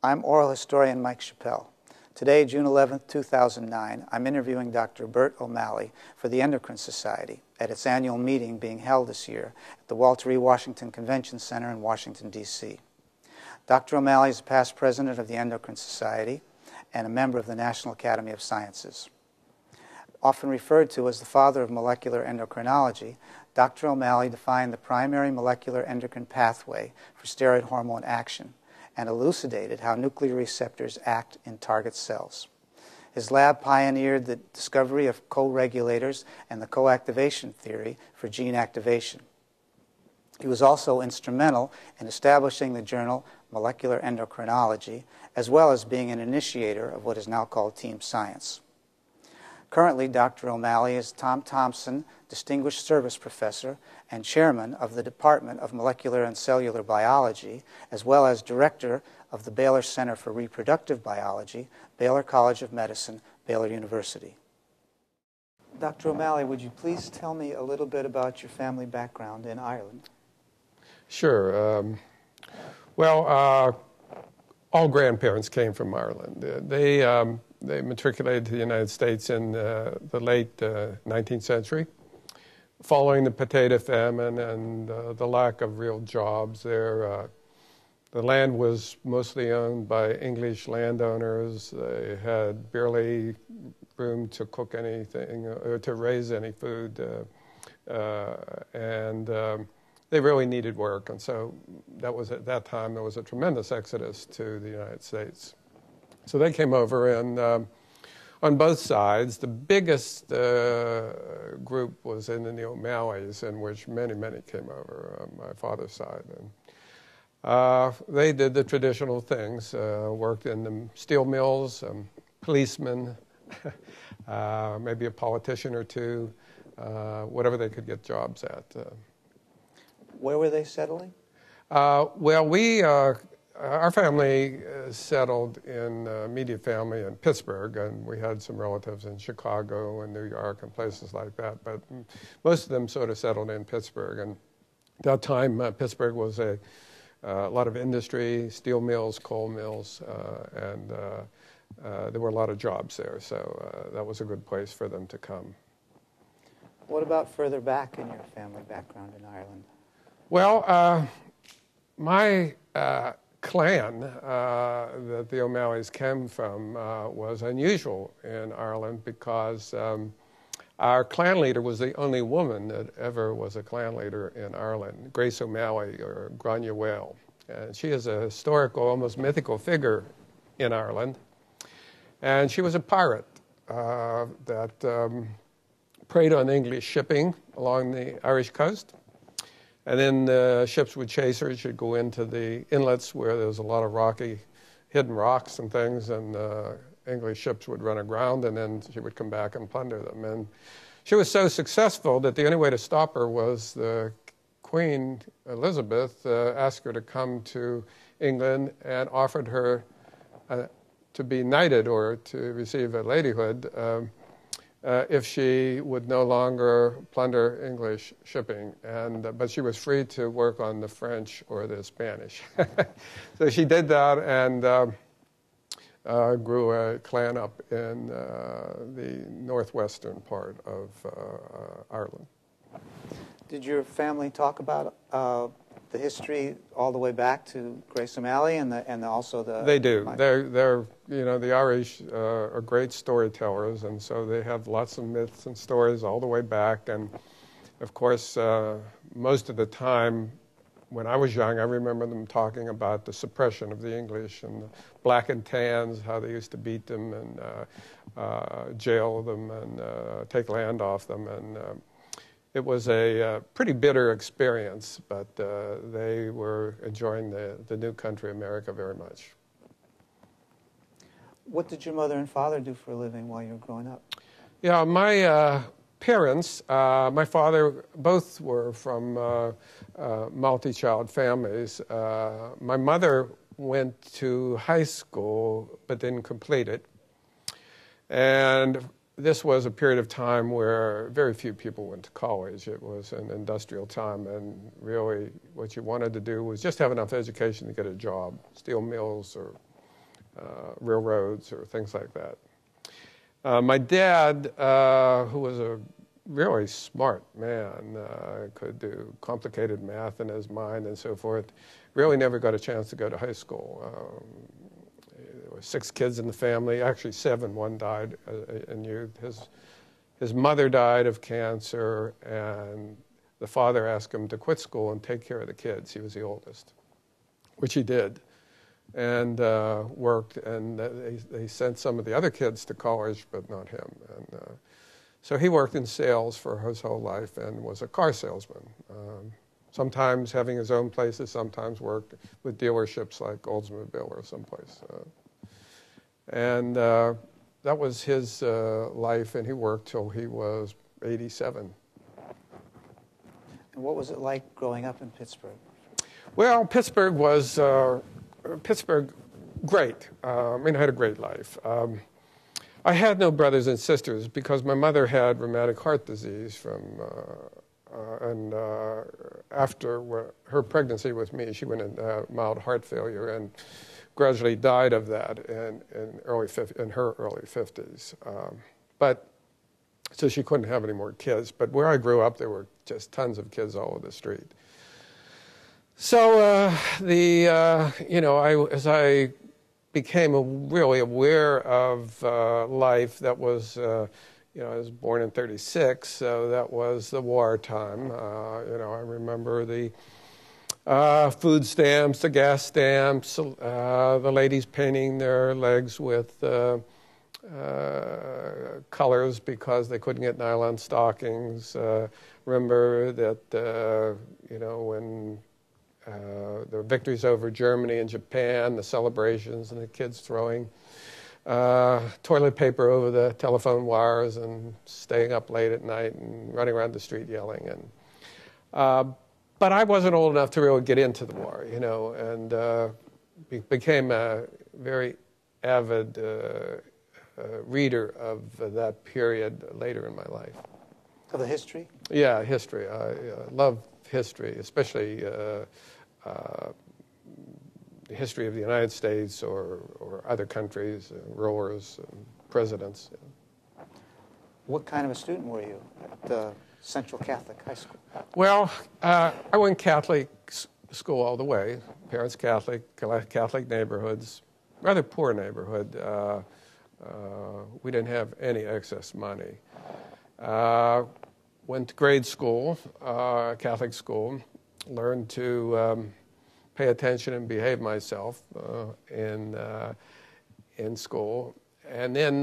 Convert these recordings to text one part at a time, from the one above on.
I'm oral historian Mike Chappell. Today, June 11, 2009, I'm interviewing Dr. Bert O'Malley for the Endocrine Society at its annual meeting being held this year at the Walter E. Washington Convention Center in Washington, D.C. Dr. O'Malley is a past president of the Endocrine Society and a member of the National Academy of Sciences. Often referred to as the father of molecular endocrinology, Dr. O'Malley defined the primary molecular endocrine pathway for steroid hormone action and elucidated how nuclear receptors act in target cells. His lab pioneered the discovery of co-regulators and the co-activation theory for gene activation. He was also instrumental in establishing the journal Molecular Endocrinology, as well as being an initiator of what is now called team science. Currently, Dr. O'Malley is Tom Thompson Distinguished Service Professor and Chairman of the Department of Molecular and Cellular Biology, as well as Director of the Baylor Center for Reproductive Biology, Baylor College of Medicine, Baylor University. Dr. O'Malley, would you please tell me a little bit about your family background in Ireland? Sure. All grandparents came from Ireland. They matriculated to the United States in the late 19th century. Following the potato famine and the lack of real jobs there, the land was mostly owned by English landowners. They had barely room to cook anything or to raise any food, and they really needed work. And so that was, at that time, there was a tremendous exodus to the United States. So they came over, and on both sides, the biggest group was in the O'Malleys, in which many came over on my father's side. And they did the traditional things, worked in the steel mills, policemen, maybe a politician or two, whatever they could get jobs at. Where were they settling? Our family settled in immediate family in Pittsburgh, and we had some relatives in Chicago and New York and places like that, but most of them sort of settled in Pittsburgh. And at that time, Pittsburgh was a lot of industry, steel mills, coal mills, and there were a lot of jobs there, so that was a good place for them to come. What about further back in your family background in Ireland? Well, my clan that the O'Malleys came from was unusual in Ireland because our clan leader was the only woman that ever was a clan leader in Ireland, Grace O'Malley, or Grania Whale. And she is a historical, almost mythical figure in Ireland. And she was a pirate that preyed on English shipping along the Irish coast. And then the ships would chase her. She'd go into the inlets where there was a lot of rocky, hidden rocks and things, and English ships would run aground, and then she would come back and plunder them. And she was so successful that the only way to stop her was the Queen Elizabeth asked her to come to England and offered her to be knighted or to receive a ladyhood if she would no longer plunder English shipping, but she was free to work on the French or the Spanish. So she did that and grew a clan up in the northwestern part of Ireland. Did your family talk about the history all the way back to Grace O'Malley and also the... They do. They're the Irish are great storytellers, and so they have lots of myths and stories all the way back. And of course, most of the time when I was young, I remember them talking about the suppression of the English and the black and tans, how they used to beat them and jail them and take land off them. And it was a pretty bitter experience, but they were enjoying the new country, America, very much. What did your mother and father do for a living while you were growing up? Yeah, my parents, my father, both were from multi-child families. My mother went to high school but didn't complete it. And this was a period of time where very few people went to college. It was an industrial time, and really what you wanted to do was just have enough education to get a job, steel mills or railroads or things like that. My dad, who was a really smart man, could do complicated math in his mind and so forth, really never got a chance to go to high school. There were 6 kids in the family, actually 7. One died in youth. His mother died of cancer, and the father asked him to quit school and take care of the kids. He was the oldest, which he did, and worked. And they sent some of the other kids to college, but not him. And so he worked in sales for his whole life and was a car salesman. Sometimes having his own places, sometimes worked with dealerships like Oldsmobile or someplace. And that was his life, and he worked till he was 87. And what was it like growing up in Pittsburgh? Well, Pittsburgh was great. I mean, I had a great life. I had no brothers and sisters because my mother had rheumatic heart disease and after her pregnancy with me, she went into mild heart failure and gradually died of that in her early 50s. So she couldn't have any more kids. But where I grew up, there were just tons of kids all over the street. So as I became really aware of life, that was, I was born in '36, so that was the wartime. I remember the food stamps, the gas stamps, the ladies painting their legs with colors because they couldn't get nylon stockings. Remember that, when the victories over Germany and Japan, the celebrations, and the kids throwing toilet paper over the telephone wires and staying up late at night and running around the street yelling. But I wasn't old enough to really get into the war, and became a very avid reader of that period later in my life. Of the history? Yeah, history. I love history, especially the history of the United States or other countries, rulers, presidents. What kind of a student were you at Central Catholic High School? Well, I went Catholic school all the way. Parents Catholic neighborhoods, rather poor neighborhood. We didn't have any excess money. Went to grade school, Catholic school, learned to pay attention and behave myself in school, and then,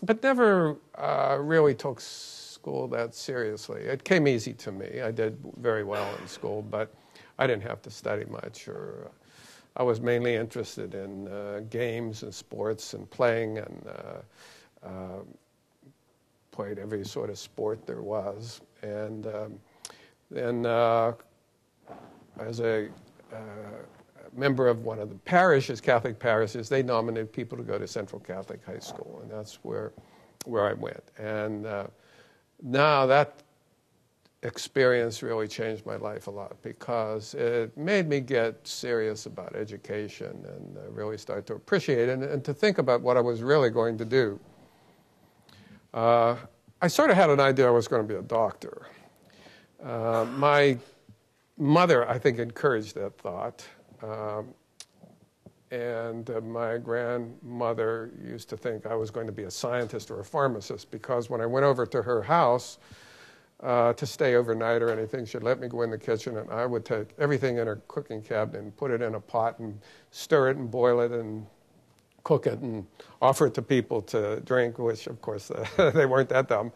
but never really took school that seriously. It came easy to me. I did very well in school, but I didn't have to study much, or I was mainly interested in games and sports and playing, and played every sort of sport there was. And then as a member of one of the parishes, Catholic parishes, they nominated people to go to Central Catholic High School, and that's where I went. And now that experience really changed my life a lot because it made me get serious about education and really start to appreciate it and to think about what I was really going to do. I sort of had an idea I was going to be a doctor. My mother, I think, encouraged that thought. And my grandmother used to think I was going to be a scientist or a pharmacist because when I went over to her house to stay overnight or anything, she'd let me go in the kitchen and I would take everything in her cooking cabinet and put it in a pot and stir it and boil it and cook it and offer it to people to drink, which, of course, they weren't that dumb.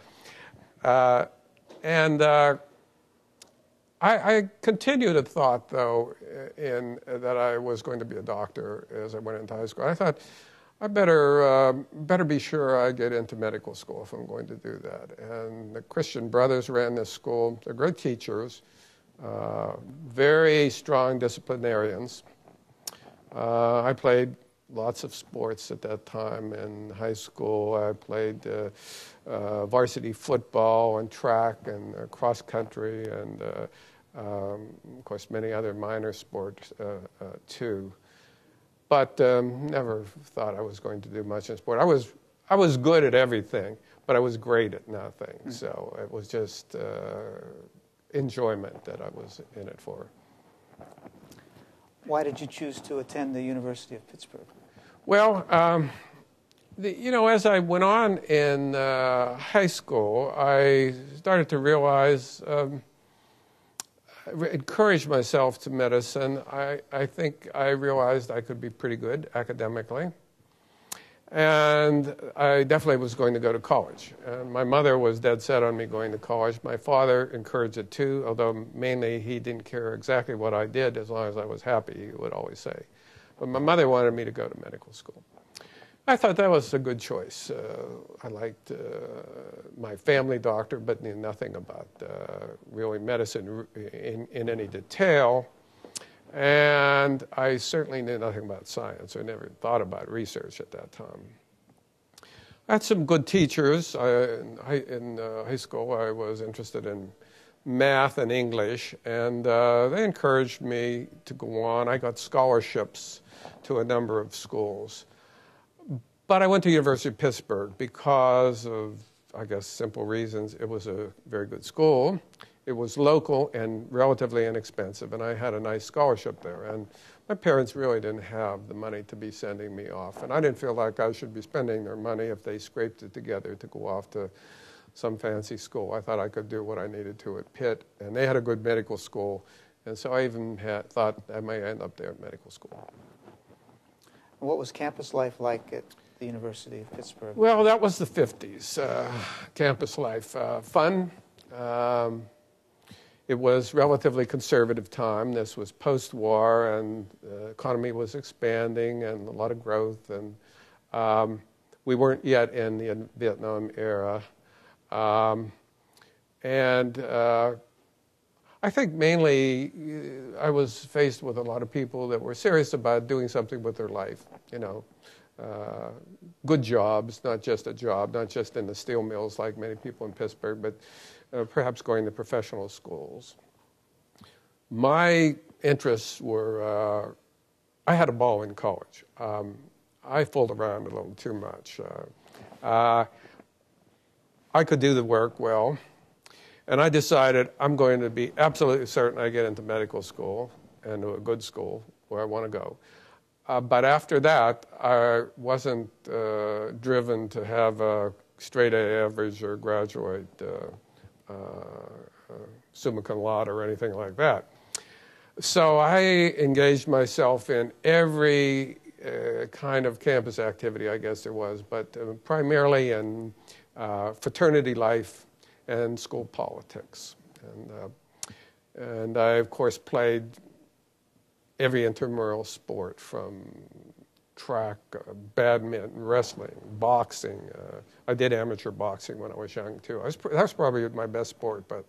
I continued to thought, though, that I was going to be a doctor as I went into high school. I thought, I better be sure I get into medical school if I'm going to do that. And the Christian Brothers ran this school. They're great teachers, very strong disciplinarians. I played lots of sports at that time in high school. I played varsity football and track and cross country and, of course, many other minor sports too. but never thought I was going to do much in sport. I was good at everything, but I was great at nothing. So it was just enjoyment that I was in it for. Why did you choose to attend the University of Pittsburgh? Well, as I went on in high school, I started to realize, encourage myself to medicine. I think I realized I could be pretty good academically. And I definitely was going to go to college. And my mother was dead set on me going to college. My father encouraged it too, although mainly he didn't care exactly what I did as long as I was happy, he would always say. But my mother wanted me to go to medical school. I thought that was a good choice. I liked my family doctor, but knew nothing about really medicine in any detail. And I certainly knew nothing about science. I never thought about research at that time. I had some good teachers. In high school, I was interested in math and English, and they encouraged me to go on. I got scholarships to a number of schools. But I went to University of Pittsburgh because of, I guess, simple reasons. It was a very good school. It was local and relatively inexpensive, and I had a nice scholarship there. And my parents really didn't have the money to be sending me off. And I didn't feel like I should be spending their money if they scraped it together to go off to some fancy school. I thought I could do what I needed to at Pitt, and they had a good medical school. And so I even thought I might end up there at medical school. What was campus life like at the University of Pittsburgh? Well, that was the 50s, campus life. Fun. It was relatively conservative time. This was post-war, and the economy was expanding and a lot of growth. And we weren't yet in the Vietnam era. I think mainly I was faced with a lot of people that were serious about doing something with their life, good jobs, not just a job, not just in the steel mills like many people in Pittsburgh, but perhaps going to professional schools. My interests were, I had a ball in college. I fooled around a little too much. I could do the work well, and I decided I'm going to be absolutely certain I get into medical school and to a good school where I want to go. But after that, I wasn't driven to have a straight A average or graduate summa cum laude or anything like that. So I engaged myself in every kind of campus activity, I guess there was, but primarily in fraternity life and school politics. And I, of course, played every intramural sport, from track, badminton, wrestling, boxing. I did amateur boxing when I was young, too. That was probably my best sport, but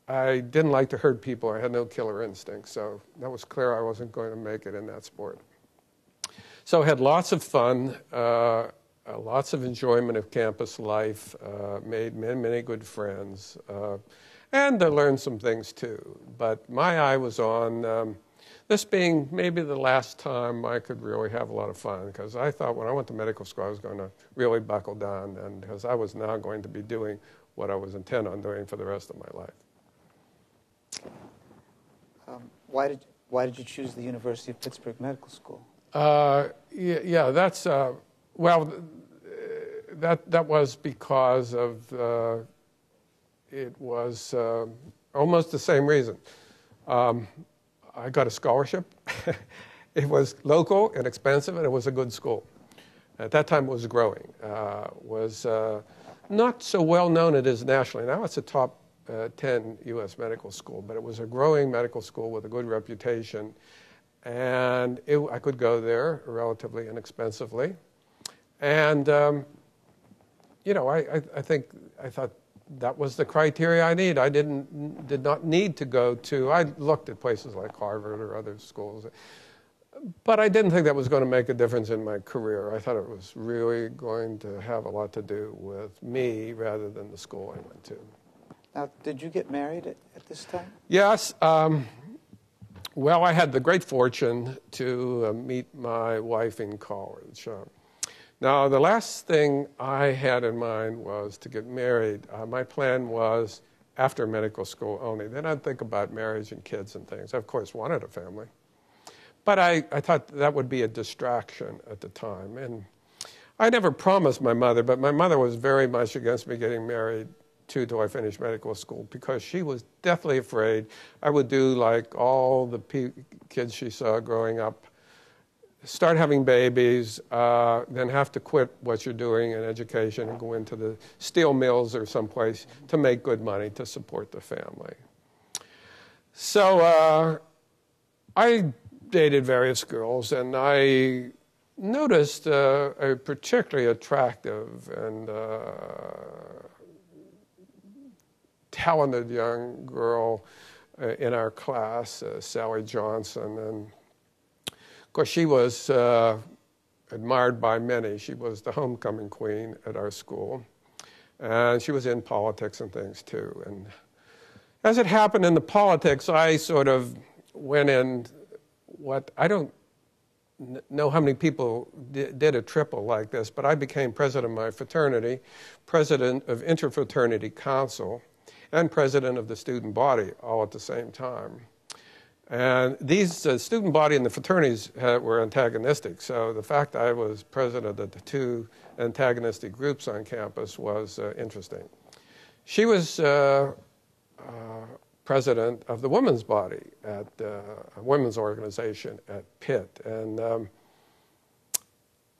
I didn't like to hurt people. I had no killer instinct, so that was clear I wasn't going to make it in that sport. So I had lots of fun, lots of enjoyment of campus life, made many, many good friends, and I learned some things, too. But my eye was on this being maybe the last time I could really have a lot of fun, because I thought when I went to medical school I was going to really buckle down, and because I was now going to be doing what I was intent on doing for the rest of my life. Why did you choose the University of Pittsburgh Medical School? Yeah, that's well, that was because of it was almost the same reason. I got a scholarship. It was local and expensive, and it was a good school. At that time, it was growing. Was not so well known it is nationally. Now it's a top 10 U.S. medical school, but it was a growing medical school with a good reputation, and I could go there relatively inexpensively. And I thought that was the criteria I need. I did not need to go to. I looked at places like Harvard or other schools, but I didn't think that was going to make a difference in my career. I thought it was really going to have a lot to do with me rather than the school I went to. Now, did you get married at this time? Yes. Well, I had the great fortune to meet my wife in college. Now, the last thing I had in mind was to get married. My plan was after medical school only. Then I'd think about marriage and kids and things. I, of course, wanted a family. But I thought that would be a distraction at the time. And I never promised my mother, but my mother was very much against me getting married till I finished medical school, because she was deathly afraid I would do like all the kids she saw growing up, start having babies, then have to quit what you're doing in education and go into the steel mills or someplace to make good money to support the family. So I dated various girls, and I noticed a particularly attractive and talented young girl in our class, Sally Johnson. And of course, she was admired by many. She was the homecoming queen at our school. And she was in politics and things too. And as it happened in the politics, I sort of went in what, I don't know how many people did a triple like this, but I became president of my fraternity, president of Interfraternity Council, and president of the student body all at the same time. And these student body and the fraternities were antagonistic, so the fact I was president of the two antagonistic groups on campus was interesting. She was president of the women's body at a women's organization at Pitt. And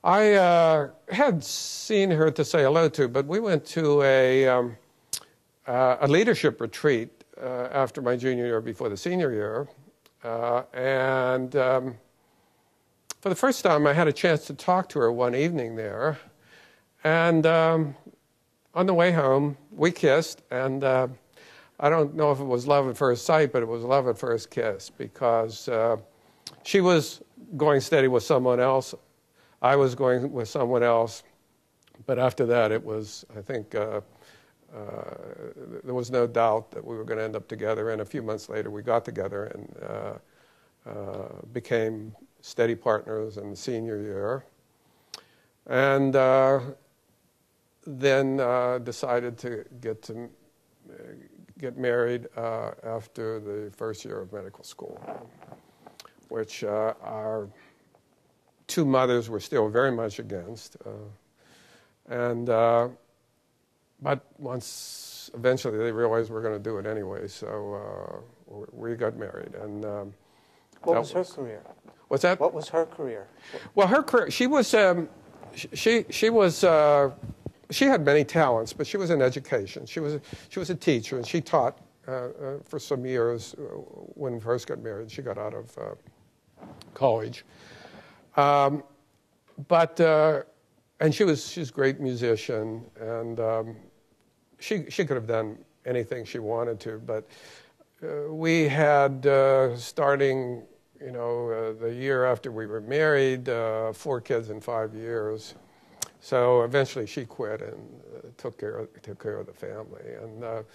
I had seen her to say hello to, but we went to a leadership retreat after my junior year, before the senior year. And for the first time, I had a chance to talk to her one evening there. And on the way home, we kissed. And I don't know if it was love at first sight, but it was love at first kiss, because she was going steady with someone else. I was going with someone else. But after that, it was, I think, there was no doubt that we were going to end up together, and a few months later we got together and became steady partners in the senior year, and then decided to get married after the first year of medical school, which our two mothers were still very much against, but once eventually they realized we're going to do it anyway, so we got married. And what was her career? What's that? What was her career? Well, her career, she was she had many talents, but she was in education. She was a teacher, and she taught for some years when we first got married. She got out of college, and she's a great musician, and she could have done anything she wanted to, but we had, starting, the year after we were married, 4 kids in 5 years. So eventually she quit and took care of the family. And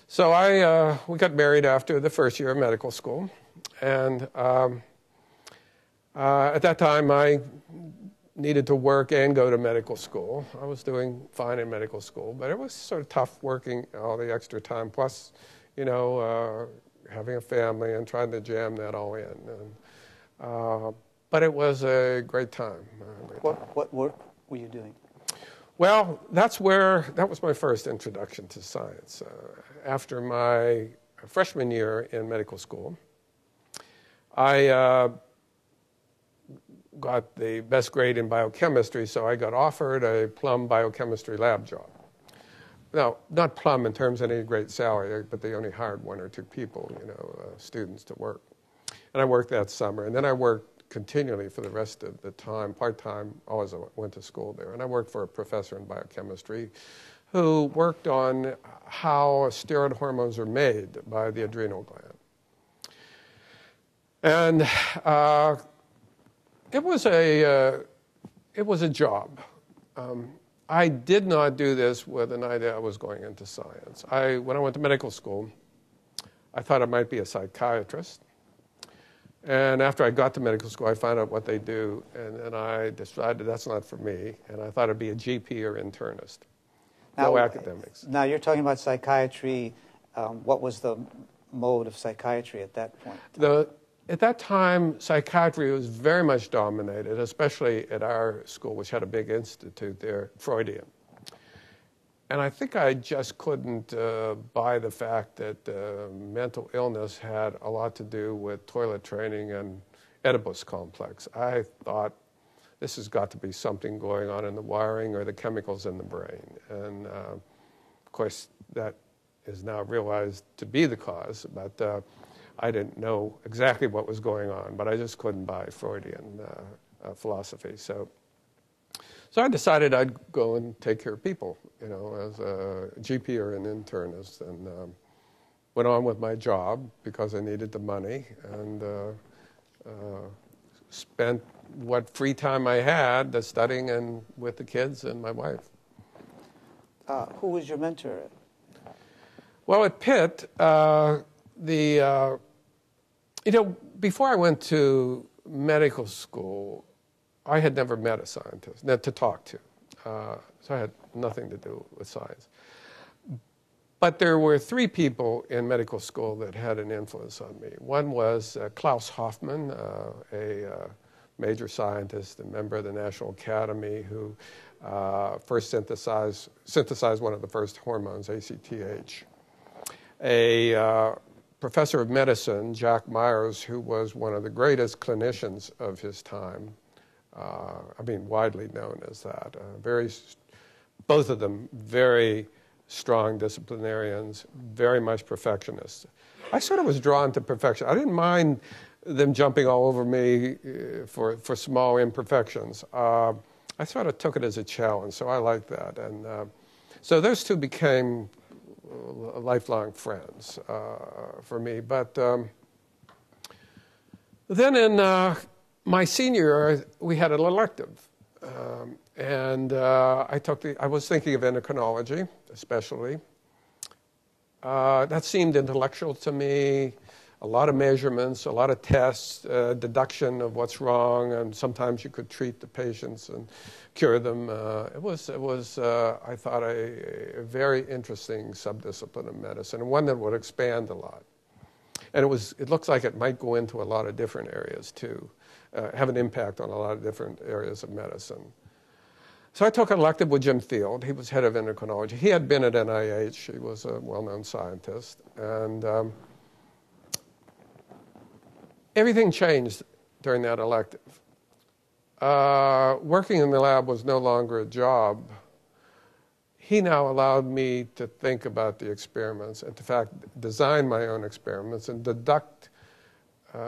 so we got married after the first year of medical school. And at that time, I needed to work and go to medical school. I was doing fine in medical school, but it was sort of tough working all the extra time, plus, having a family and trying to jam that all in. And, but it was a great time. What work were you doing? Well, that was my first introduction to science. After my freshman year in medical school, I got the best grade in biochemistry, so I got offered a plum biochemistry lab job. Now, not plum in terms of any great salary, but they only hired 1 or 2 people, students to work. And I worked that summer, and then I worked continually for the rest of the time, part-time, always I went to school there. And I worked for a professor in biochemistry who worked on how steroid hormones are made by the adrenal gland. And it was a job. I did not do this with an idea I was going into science. When I went to medical school, I thought I might be a psychiatrist. And after I got to medical school, I found out what they do, and then I decided that's not for me, and I thought it'd be a GP or internist. No academics. Now, you're talking about psychiatry. What was the mode of psychiatry at that point? At that time, psychiatry was very much dominated, especially at our school, which had a big institute there, Freudian. And I think I just couldn't buy the fact that mental illness had a lot to do with toilet training and Oedipus complex. I thought this has got to be something going on in the wiring or the chemicals in the brain. And of course, that is now realized to be the cause, but I didn't know exactly what was going on, but I just couldn't buy Freudian philosophy. So I decided I'd go and take care of people, you know, as a GP or an internist, and went on with my job because I needed the money, and spent what free time I had studying and with the kids and my wife. Who was your mentor? Well, at Pitt, you know, before I went to medical school, I had never met a scientist to talk to. So I had nothing to do with science. But there were three people in medical school that had an influence on me. One was Klaus Hoffmann, a major scientist, a member of the National Academy, who first synthesized one of the first hormones, ACTH. A professor of medicine, Jack Myers, who was one of the greatest clinicians of his time, I mean, widely known as that. Both of them very strong disciplinarians, very much perfectionists. I sort of was drawn to perfection. I didn't mind them jumping all over me for small imperfections. I sort of took it as a challenge, so I liked that. And so those two became lifelong friends for me. But then in my senior year, we had an elective. And I was thinking of endocrinology, especially. That seemed intellectual to me. A lot of measurements, a lot of tests, deduction of what's wrong, and sometimes you could treat the patients and cure them. It was I thought, a very interesting subdiscipline of medicine, and one that would expand a lot. And it looks like it might go into a lot of different areas too, have an impact on a lot of different areas of medicine. So I took an elective with Jim Field. He was head of endocrinology. He had been at NIH. He was a well-known scientist. And everything changed during that elective. Working in the lab was no longer a job. He now allowed me to think about the experiments and, in fact, design my own experiments and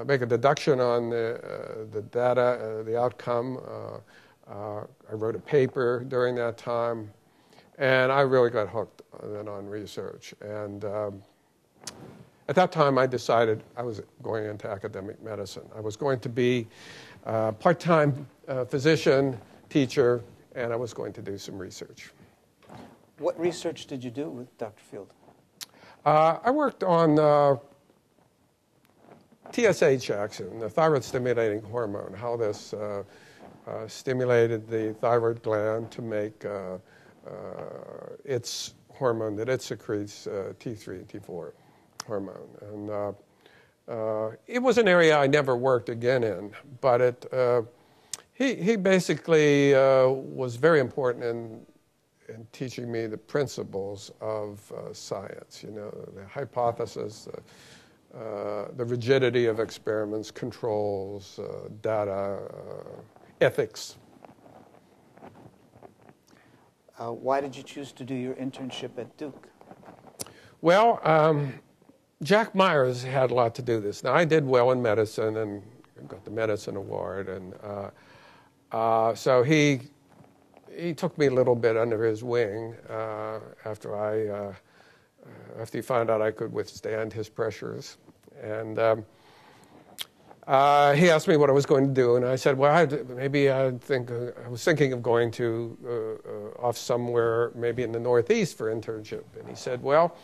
make a deduction on the data, the outcome. I wrote a paper during that time, and I really got hooked then on research. And at that time, I decided I was going into academic medicine. I was going to be a part-time physician, teacher, and I was going to do some research. What research did you do with Dr. Field? I worked on TSH, actually, the thyroid-stimulating hormone, how this stimulated the thyroid gland to make its hormone that it secretes, T3 and T4 hormone. And it was an area I never worked again in, but he basically was very important in teaching me the principles of science, you know, the hypothesis, the rigidity of experiments, controls, data, ethics. Why did you choose to do your internship at Duke? Well, Jack Myers had a lot to do with this. Now, I did well in medicine and got the medicine award, and so he took me a little bit under his wing after he found out I could withstand his pressures. And he asked me what I was going to do, and I said, well, I was thinking of going to off somewhere, maybe in the Northeast for internship. And he said, well,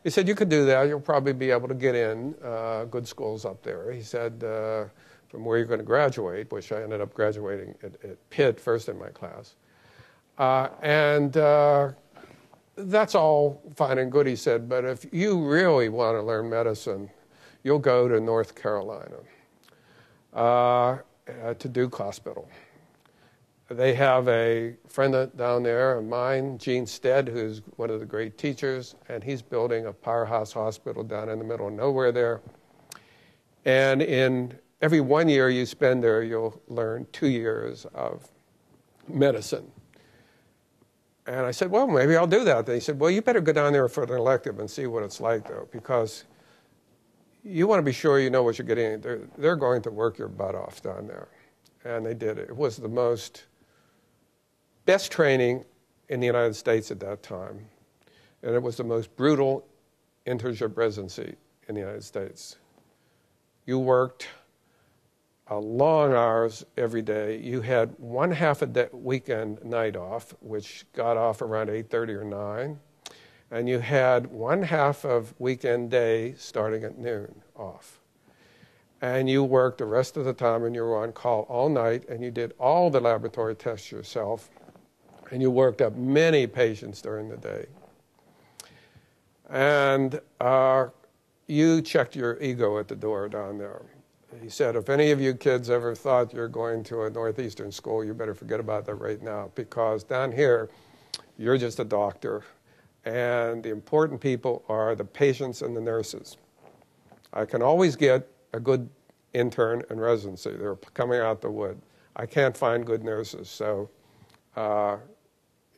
He said, you could do that. You'll probably be able to get in good schools up there. He said, from where you're going to graduate, which I ended up graduating at Pitt first in my class. That's all fine and good, he said, but if you really want to learn medicine, you'll go to North Carolina, to Duke Hospital. They have a friend down there of mine, Gene Stead, who's one of the great teachers, and he's building a powerhouse hospital down in the middle of nowhere there. And in every 1 year you spend there, you'll learn 2 years of medicine. And I said, well, maybe I'll do that. And he said, well, you better go down there for an elective and see what it's like, though, because you want to be sure you know what you're getting into. They're going to work your butt off down there. And they did it. It was the best training in the United States at that time. And it was the most brutal internship residency in the United States. You worked long hours every day. You had 1/2 a day, weekend night off, which got off around 8:30 or 9. And you had 1/2 of weekend day starting at noon off. And you worked the rest of the time, and you were on call all night, and you did all the laboratory tests yourself, and you worked up many patients during the day. And you checked your ego at the door down there. He said, if any of you kids ever thought you're going to a Northeastern school, you better forget about that right now, because down here, you're just a doctor, and the important people are the patients and the nurses. I can always get a good intern and residency. They're coming out the wood. I can't find good nurses, so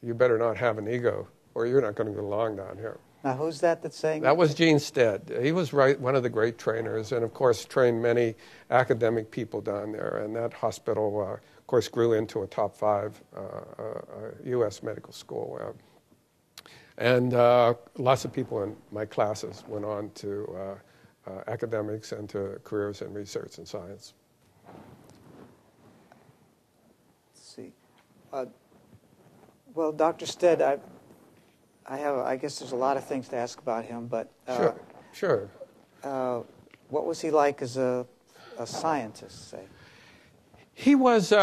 you better not have an ego, or you're not going to get along down here. Now, who's that's saying? That was Gene Stead. He was one of the great trainers, and of course trained many academic people down there. And that hospital, of course, grew into a top 5 U.S. medical school. And lots of people in my classes went on to academics and to careers in research and science. Let's see. Well, Dr. Stead, I guess there's a lot of things to ask about him, but Sure. What was he like as a scientist, say? He was,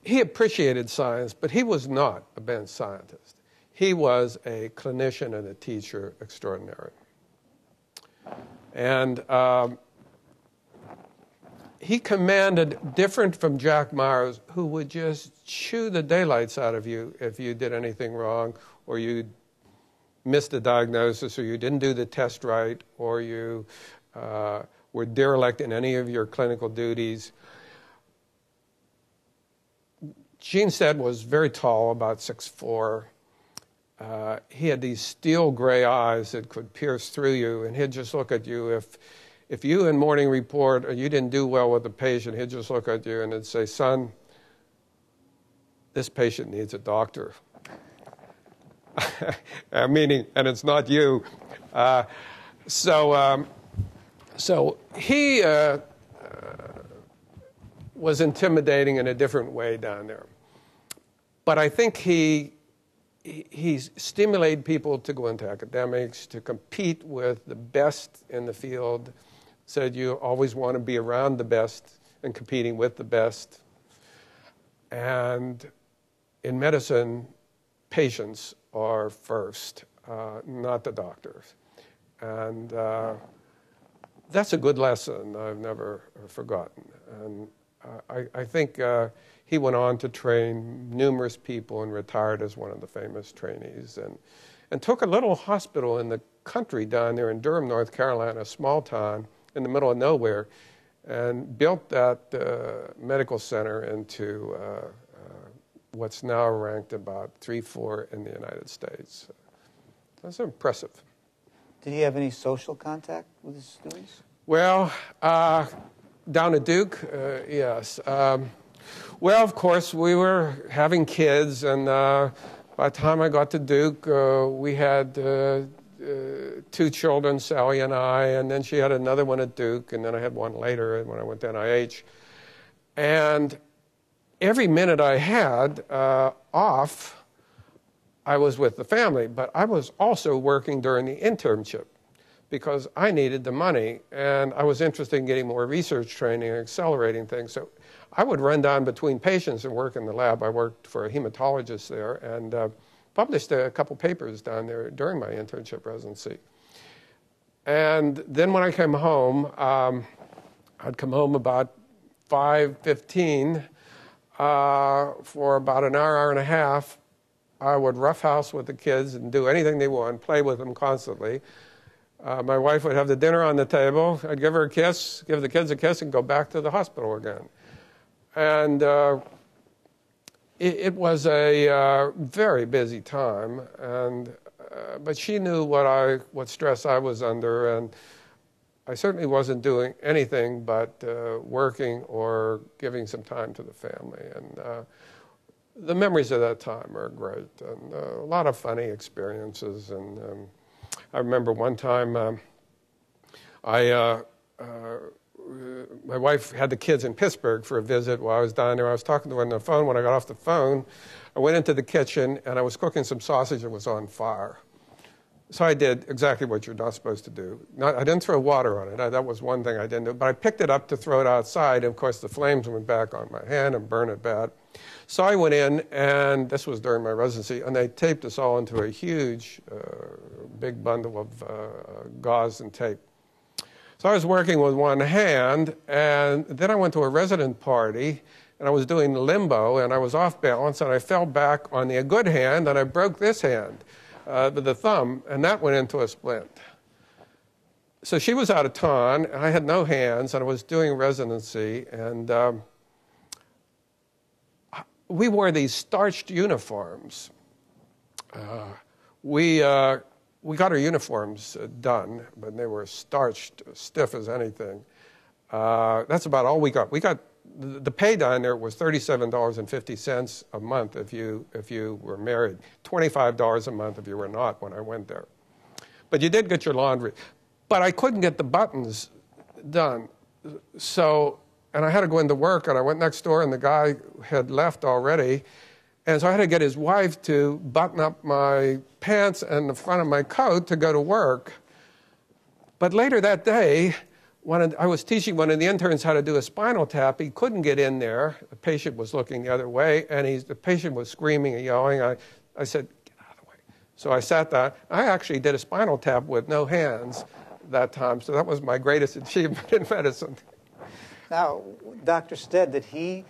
he appreciated science, but he was not a bench scientist. He was a clinician and a teacher extraordinary. And he commanded, different from Jack Myers, who would just chew the daylights out of you if you did anything wrong, or you missed a diagnosis, or you didn't do the test right, or you were derelict in any of your clinical duties. Gene Stead was very tall, about 6'4". He had these steel gray eyes that could pierce through you, and he'd just look at you. If you in morning report or you didn't do well with the patient, he'd just look at you and he'd say, son, this patient needs a doctor. Meaning, and it's not you. So he was intimidating in a different way down there. But I think he stimulated people to go into academics, to compete with the best in the field. Said you always want to be around the best and competing with the best. And in medicine, patients are first, not the doctors. And that's a good lesson I've never forgotten. And I think he went on to train numerous people and retired as one of the famous trainees, and took a little hospital in the country down there in Durham, North Carolina, a small town in the middle of nowhere, and built that medical center into what's now ranked about 3-4 in the United States. That's impressive. Did he have any social contact with his students? Well, down at Duke, yes. Well, of course, we were having kids, and by the time I got to Duke, we had 2 children, Sally and I, and then she had another one at Duke, and then I had one later when I went to NIH. And every minute I had off, I was with the family, but I was also working during the internship because I needed the money, and I was interested in getting more research training and accelerating things. So I would run down between patients and work in the lab. I worked for a hematologist there and published a couple papers down there during my internship residency. And then when I came home, I'd come home about 5:15 for about an hour, hour and a half. I would roughhouse with the kids and do anything they want, play with them constantly. My wife would have the dinner on the table. I'd give her a kiss, give the kids a kiss, and go back to the hospital again. And it was a very busy time, but she knew what stress I was under, and I certainly wasn't doing anything but working or giving some time to the family. And the memories of that time are great, and a lot of funny experiences. And I remember one time my wife had the kids in Pittsburgh for a visit while I was down there. I was talking to her on the phone. When I got off the phone, I went into the kitchen, and I was cooking some sausage that was on fire. So I did exactly what you're not supposed to do. I didn't throw water on it. That was one thing I didn't do. But I picked it up to throw it outside. And, of course, the flames went back on my hand and burned it bad. So I went in, and this was during my residency, and they taped us all into a huge, big bundle of gauze and tape. So I was working with one hand, and then I went to a resident party, and I was doing limbo, and I was off balance, and I fell back on the good hand, and I broke this hand. The thumb, and that went into a splint. So she was out of town, and I had no hands, and I was doing residency, and we wore these starched uniforms. We got our uniforms done, but they were starched, stiff as anything. That's about all we got. The pay down there was $37.50 a month if you were married, $25 a month if you were not when I went there. But you did get your laundry. But I couldn't get the buttons done. And I had to go into work, and I went next door, and the guy had left already. And so I had to get his wife to button up my pants and the front of my coat to go to work. But later that day, when I was teaching one of the interns how to do a spinal tap, he couldn't get in there. The patient was looking the other way, and the patient was screaming and yelling. I said, "Get out of the way." So I sat down. I actually did a spinal tap with no hands that time, so that was my greatest achievement in medicine. Now, Dr. Stead, did he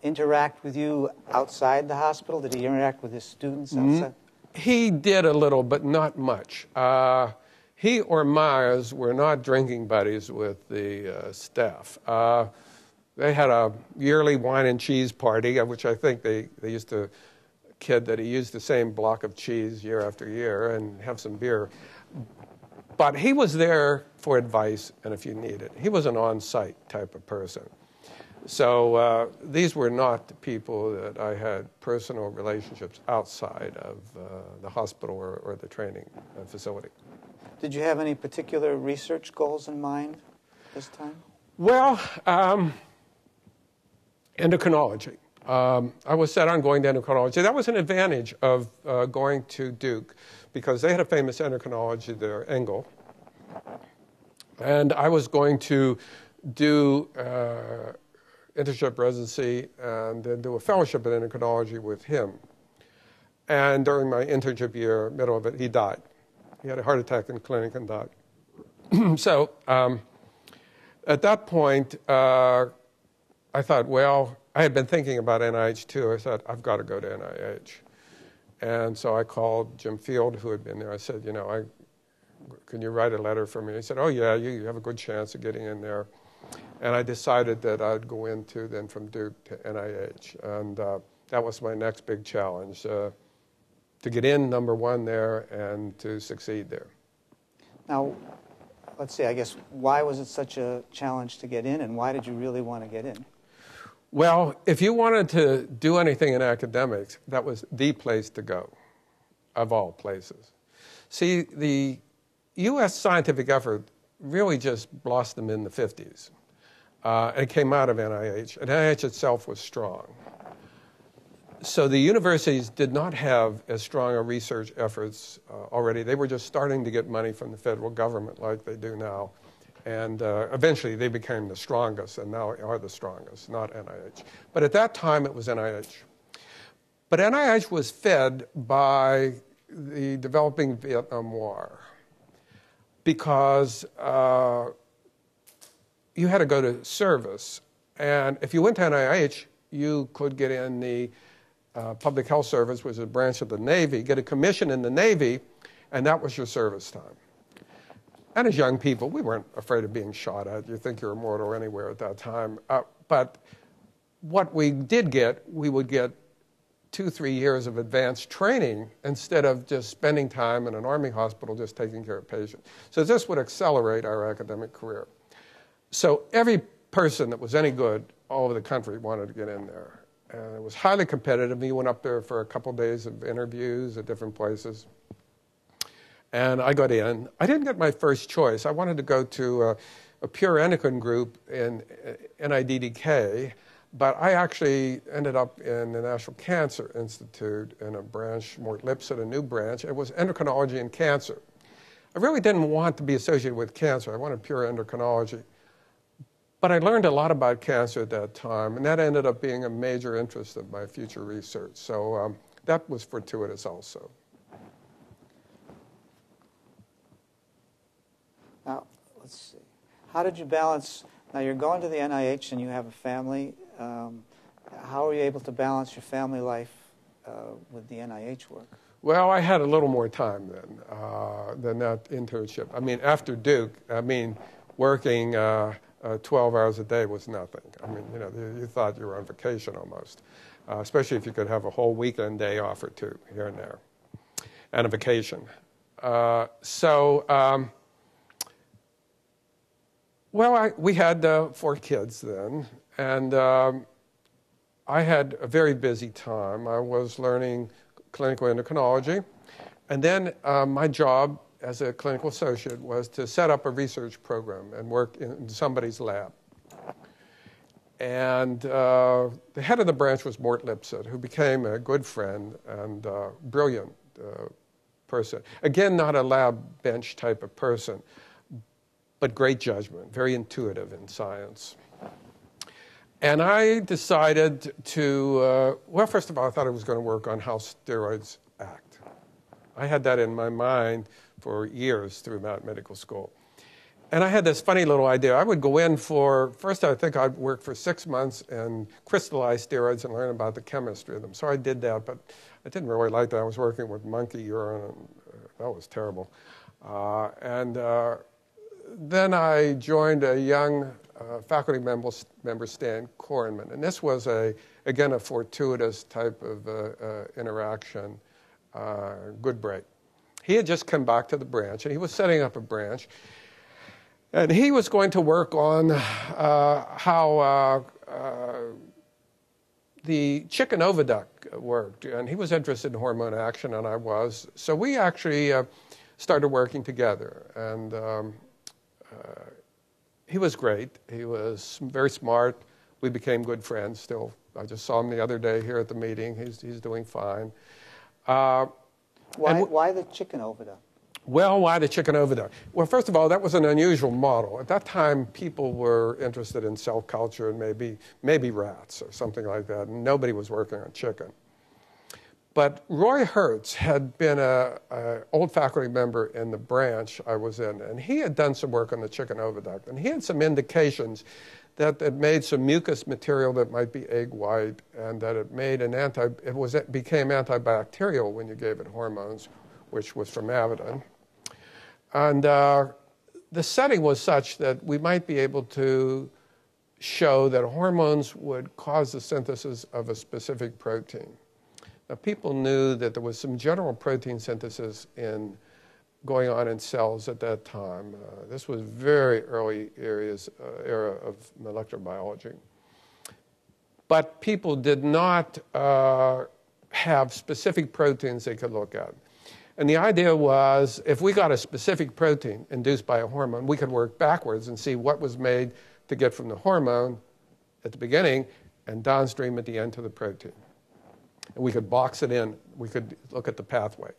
interact with you outside the hospital? Did he interact with his students outside? He did a little, but not much. He or Myers were not drinking buddies with the staff. They had a yearly wine and cheese party, which I think they used to kid that he used the same block of cheese year after year and have some beer. But he was there for advice and if you need it. He was an on-site type of person. So these were not the people that I had personal relationships outside of the hospital or the training facility. Did you have any particular research goals in mind this time? Well, endocrinology. I was set on going to endocrinology. That was an advantage of going to Duke because they had a famous endocrinology there, Engel. And I was going to do internship residency and then do a fellowship in endocrinology with him. And during my internship year, middle of it, he died. He had a heart attack in the clinic and died. So at that point, I thought, well, I had been thinking about NIH too. I thought, I've got to go to NIH. And so I called Jim Field, who had been there. I said, can you write a letter for me? He said, oh, yeah, you have a good chance of getting in there. And I decided that I'd go into then from Duke to NIH. And that was my next big challenge, to get in, number one, there and to succeed there. Now, let's see, I guess, why was it such a challenge to get in, and why did you really want to get in? Well, if you wanted to do anything in academics, that was the place to go, of all places. See, the U.S. scientific effort really just blossomed in the 50s. And it came out of NIH, and NIH itself was strong. So the universities did not have as strong a research efforts already. They were just starting to get money from the federal government like they do now. And eventually they became the strongest, and now are the strongest, not NIH. But at that time, it was NIH. But NIH was fed by the developing Vietnam War because you had to go to service. And if you went to NIH, you could get in the Public Health Service, which is a branch of the Navy, get a commission in the Navy, and that was your service time. And as young people, we weren't afraid of being shot at. You think you're immortal anywhere at that time. But what we did get, we would get 2-3 years of advanced training instead of just spending time in an Army hospital just taking care of patients. So this would accelerate our academic career. So every person that was any good all over the country wanted to get in there. And it was highly competitive. We went up there for a couple days of interviews at different places. And I got in. I didn't get my first choice. I wanted to go to a pure endocrine group in NIDDK, but I actually ended up in the National Cancer Institute in a branch, Mort Lipset, a new branch. It was endocrinology and cancer. I really didn't want to be associated with cancer. I wanted pure endocrinology. But I learned a lot about cancer at that time, and that ended up being a major interest of my future research. So that was fortuitous also. Now, let's see. How did you balance? Now, you're going to the NIH and you have a family. How are you able to balance your family life with the NIH work? Well, I had a little more time then than that internship. I mean, after Duke, I mean, working 12 hours a day was nothing. I mean, you know, you thought you were on vacation almost, especially if you could have a whole weekend day off or two here and there, and a vacation. Well, we had 4 kids then, and I had a very busy time. I was learning clinical endocrinology, and then my job as a clinical associate was to set up a research program and work in somebody's lab. And the head of the branch was Mort Lipset, who became a good friend and brilliant person. Again, not a lab bench type of person, but great judgment, very intuitive in science. And I decided to, well, first of all, I thought I was going to work on how steroids act. I had that in my mind for years throughout medical school. And I had this funny little idea. I would go in for, first I think I'd work for 6 months and crystallize steroids and learn about the chemistry of them. So I did that, but I didn't really like that. I was working with monkey urine, and that was terrible. Then I joined a young faculty member, Stan Korenman. And this was, again, a fortuitous type of interaction, good break. He had just come back to the branch, and he was setting up a branch. And he was going to work on how the chicken oviduct worked. And he was interested in hormone action, and I was. So we actually started working together. And he was great. He was very smart. We became good friends still. I just saw him the other day here at the meeting. He's doing fine. Why the chicken oviduct? Well, why the chicken oviduct? Well, first of all, that was an unusual model. At that time, people were interested in cell culture and maybe rats or something like that, and nobody was working on chicken. But Roy Hertz had been an old faculty member in the branch I was in, and he had done some work on the chicken oviduct, and he had some indications that it made some mucus material that might be egg white, and that it made it became antibacterial when you gave it hormones, which was from Avidin. And the setting was such that we might be able to show that hormones would cause the synthesis of a specific protein. Now, people knew that there was some general protein synthesis going on in cells at that time. This was very early era of molecular biology. But people did not have specific proteins they could look at. And the idea was, if we got a specific protein induced by a hormone, we could work backwards and see what was made to get from the hormone at the beginning and downstream at the end to the protein. and we could box it in. We could look at the pathway.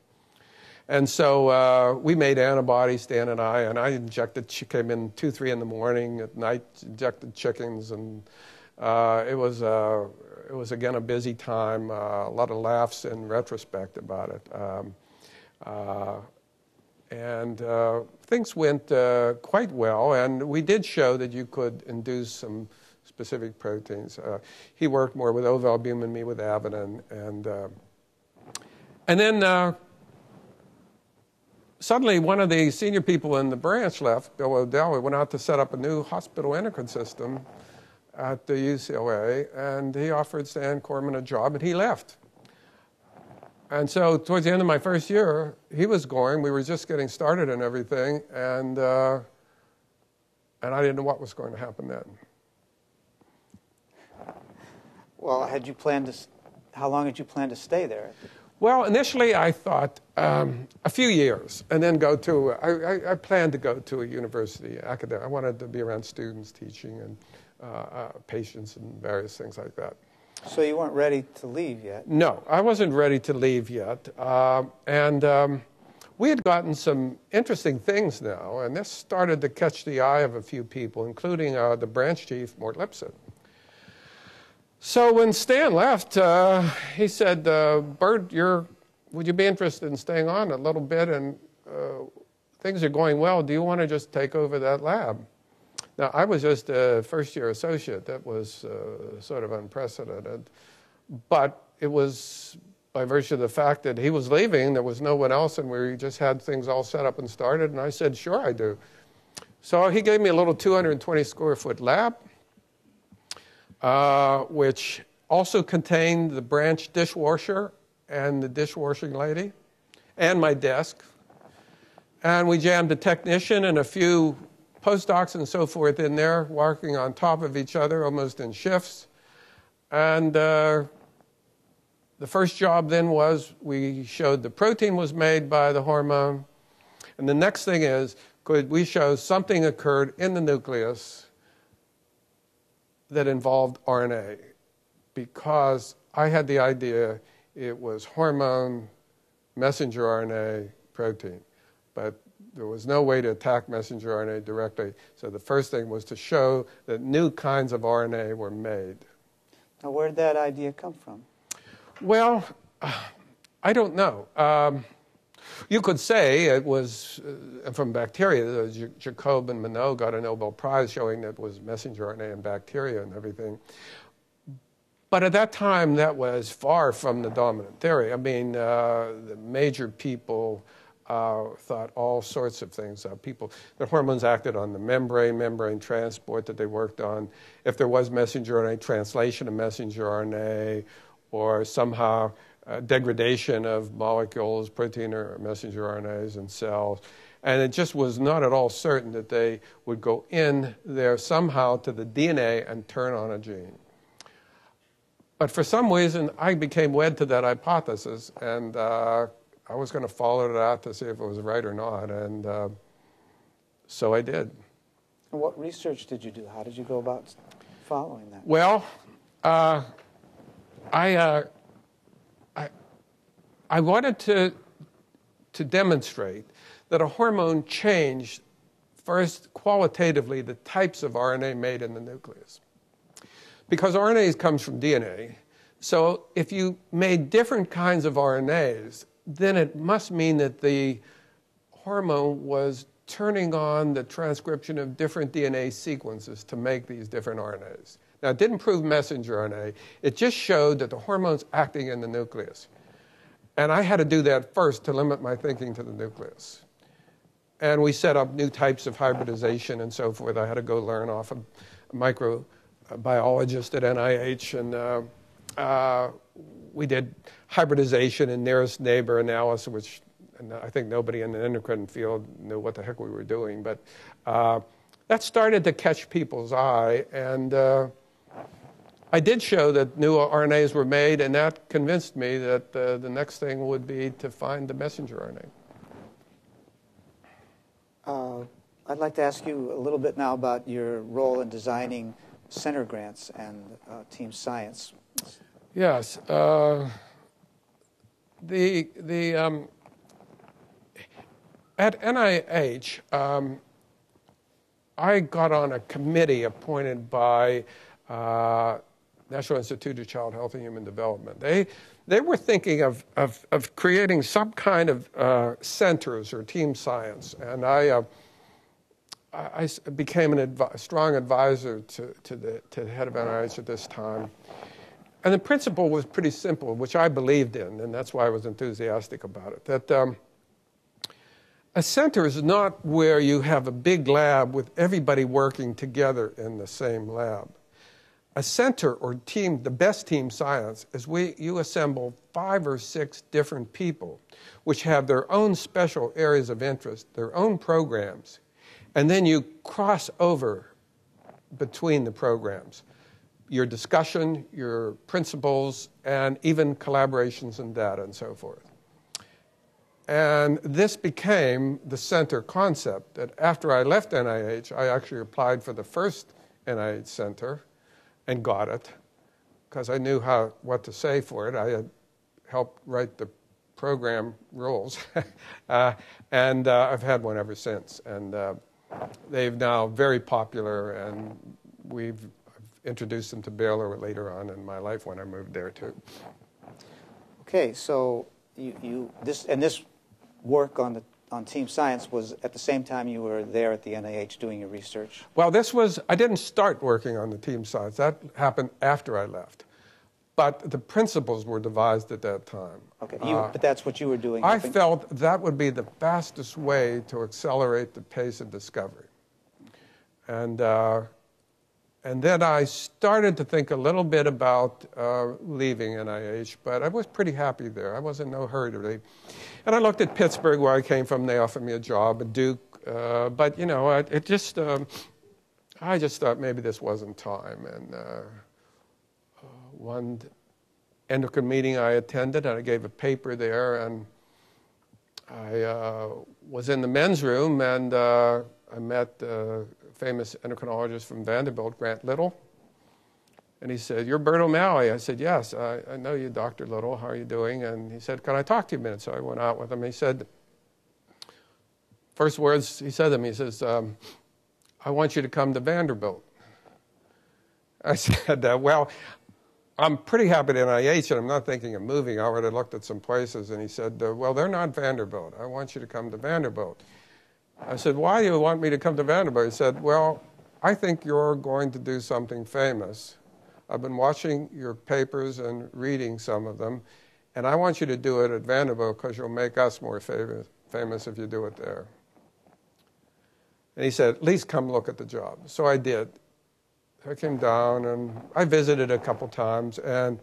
And so we made antibodies, Stan and I injected, she came in 2, 3 in the morning, at night injected chickens, and it was again a busy time, a lot of laughs in retrospect about it. And things went quite well, and we did show that you could induce some specific proteins. He worked more with ovalbumin, me with avidin, and then suddenly one of the senior people in the branch left, Bill O'Dell. Went out to set up a new hospital endocrine system at the UCLA, and he offered Stan Corman a job, and he left. And so towards the end of my first year, he was going. We were just getting started and everything, and I didn't know what was going to happen then. Well, had you planned to? How long had you planned to stay there? Well, initially I thought a few years, and then go to. I planned to go to a university academic. I wanted to be around students, teaching, and patients, and various things like that. So you weren't ready to leave yet? No, I wasn't ready to leave yet. And we had gotten some interesting things now, and this started to catch the eye of a few people, including the branch chief, Mort Lipset. So when Stan left, he said, Bert, would you be interested in staying on a little bit? And things are going well. Do you want to just take over that lab? Now, I was just a first-year associate. That was sort of unprecedented. But it was by virtue of the fact that he was leaving, there was no one else, and we just had things all set up and started. And I said, sure, I do. So he gave me a little 220-square-foot lab, which also contained the branch dishwasher and the dishwashing lady and my desk. And we jammed a technician and a few postdocs and so forth in there, working on top of each other, almost in shifts. And the first job then was we showed the protein was made by the hormone. And the next thing is, could we show something occurred in the nucleus that involved RNA? Because I had the idea it was hormone, messenger RNA, protein. But there was no way to attack messenger RNA directly. So the first thing was to show that new kinds of RNA were made. Now, where did that idea come from? Well, I don't know. You could say it was from bacteria. Jacob and Monod got a Nobel Prize showing that it was messenger RNA in bacteria and everything. But at that time, that was far from the dominant theory. I mean, the major people thought all sorts of things. The hormones acted on the membrane transport that they worked on. If there was messenger RNA, translation of messenger RNA, or somehow degradation of molecules, protein or messenger RNAs in cells. And it just was not at all certain that they would go in there somehow to the DNA and turn on a gene. But for some reason, I became wed to that hypothesis, and I was going to follow it out to see if it was right or not, and so I did. And what research did you do? How did you go about following that? Well, I wanted to demonstrate that a hormone changed, first qualitatively, the types of RNA made in the nucleus. Because RNA comes from DNA, so if you made different kinds of RNAs, then it must mean that the hormone was turning on the transcription of different DNA sequences to make these different RNAs. Now, it didn't prove messenger RNA. It just showed that the hormone's acting in the nucleus. And I had to do that first to limit my thinking to the nucleus. And we set up new types of hybridization and so forth. I had to go learn off a microbiologist at NIH, and we did hybridization and nearest neighbor analysis, which I think nobody in the endocrine field knew what the heck we were doing. But that started to catch people's eye, and I did show that new RNAs were made, and that convinced me that the next thing would be to find the messenger RNA. I'd like to ask you a little bit now about your role in designing center grants and team science. Yes. at NIH, I got on a committee appointed by National Institute of Child Health and Human Development. They were thinking of creating some kind of centers or team science, and I became a strong advisor to the head of NIH at this time. And the principle was pretty simple, which I believed in, and that's why I was enthusiastic about it, that a center is not where you have a big lab with everybody working together in the same lab. A center or team, the best team science, is you assemble 5 or 6 different people which have their own special areas of interest, their own programs, and then you cross over between the programs. Your discussion, your principles, and even collaborations and data and so forth. And this became the center concept that after I left NIH, I actually applied for the first NIH center and got it because I knew what to say for it. I had helped write the program rules, and I've had one ever since. And they've now very popular, and we've introduced them to Baylor later on in my life when I moved there too. Okay, so this work on team science was at the same time you were there at the NIH doing your research? Well, I didn't start working on the team science. That happened after I left. But the principles were devised at that time. Okay, but that's what you were doing? I felt that would be the fastest way to accelerate the pace of discovery. And then I started to think a little bit about leaving NIH, but I was pretty happy there. I was in no hurry to leave. And I looked at Pittsburgh, where I came from. They offered me a job at Duke. But, you know, I just thought maybe this wasn't time. And one endocrine meeting I attended, and I gave a paper there, and I was in the men's room, and I met famous endocrinologist from Vanderbilt, Grant Little. And he said, "You're Bert O'Malley." I said, "Yes, I know you, Dr. Little. How are you doing?" And he said, "Can I talk to you a minute?" So I went out with him. He said, first words he said to me, he says, "I want you to come to Vanderbilt." I said, "Well, I'm pretty happy at NIH, and I'm not thinking of moving. I already looked at some places." And he said, "Well, they're not Vanderbilt. I want you to come to Vanderbilt." I said, "Why do you want me to come to Vanderbilt?" He said, "Well, I think you're going to do something famous. I've been watching your papers and reading some of them, and I want you to do it at Vanderbilt because you'll make us more famous if you do it there." And he said, "At least come look at the job." So I did. I came down, and I visited a couple times, and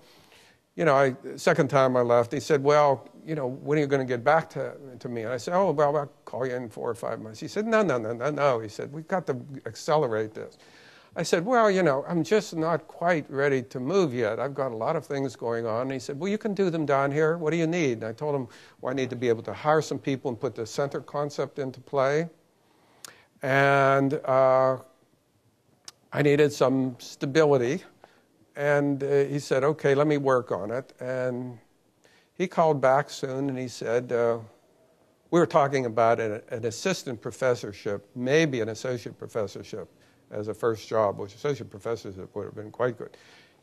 you know, second time I left, he said, "Well, you know, when are you going to get back to me?" And I said, "Oh, well, I'll call you in 4 or 5 months." He said, No. He said, "We've got to accelerate this." I said, "Well, you know, I'm just not quite ready to move yet. I've got a lot of things going on." And he said, "Well, you can do them down here. What do you need?" And I told him, "Well, I need to be able to hire some people and put the center concept into play. And I needed some stability." And he said, "Okay, let me work on it." And he called back soon, and he said, we were talking about an assistant professorship, maybe an associate professorship as a first job, which associate professorship would have been quite good.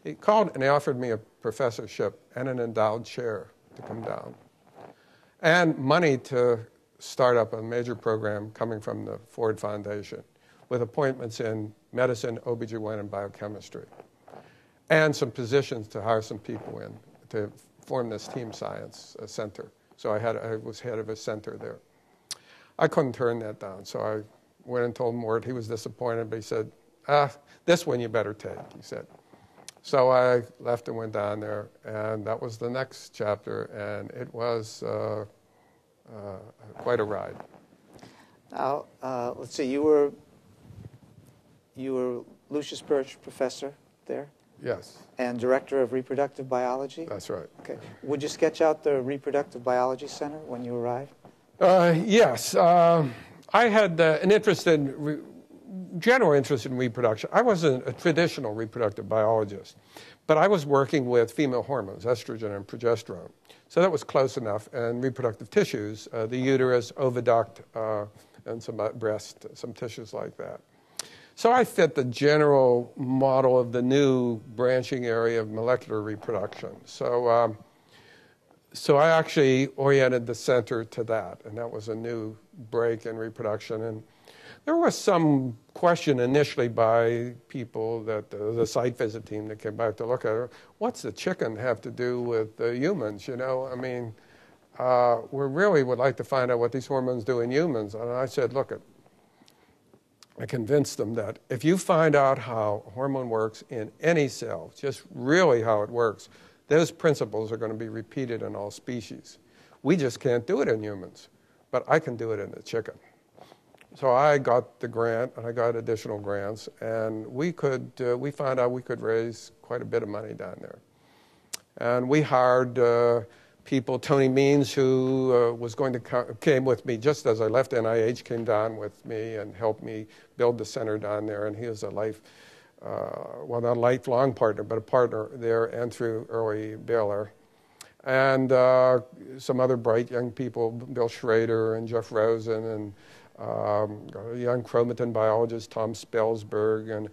He called, and he offered me a professorship and an endowed chair to come down, and money to start up a major program coming from the Ford Foundation with appointments in medicine, OBGYN, and biochemistry, and some positions to hire some people in to form this team science center. So I was head of a center there. I couldn't turn that down, so I went and told Mort. He was disappointed, but he said, "This one you better take," he said. So I left and went down there, and that was the next chapter, and it was quite a ride. Now, let's see, you were Lucius Birch professor there? Yes. And director of reproductive biology? That's right. Okay. Would you sketch out the reproductive biology center when you arrived? Yes. I had an interest in general interest in reproduction. I wasn't a traditional reproductive biologist, but I was working with female hormones, estrogen and progesterone. So that was close enough. And reproductive tissues, the uterus, oviduct, and some breast, some tissues like that. So I fit the general model of the new branching area of molecular reproduction. So I actually oriented the center to that, and that was a new break in reproduction. And there was some question initially by people that the site visit team that came back to look at it. What's the chicken have to do with the humans? You know, I mean, we really would like to find out what these hormones do in humans. And I said, look, I convinced them that if you find out how a hormone works in any cell, just really how it works, those principles are going to be repeated in all species. We just can't do it in humans, but I can do it in the chicken. So I got the grant, and I got additional grants, and we found out we could raise quite a bit of money down there. And we hired people. Tony Means, who came with me just as I left NIH, came down with me and helped me build the center down there, and he was a well, not a lifelong partner, but a partner there and through early Baylor. And some other bright young people, Bill Schrader and Jeff Rosen, and a young chromatin biologist, Tom Spelsberg, and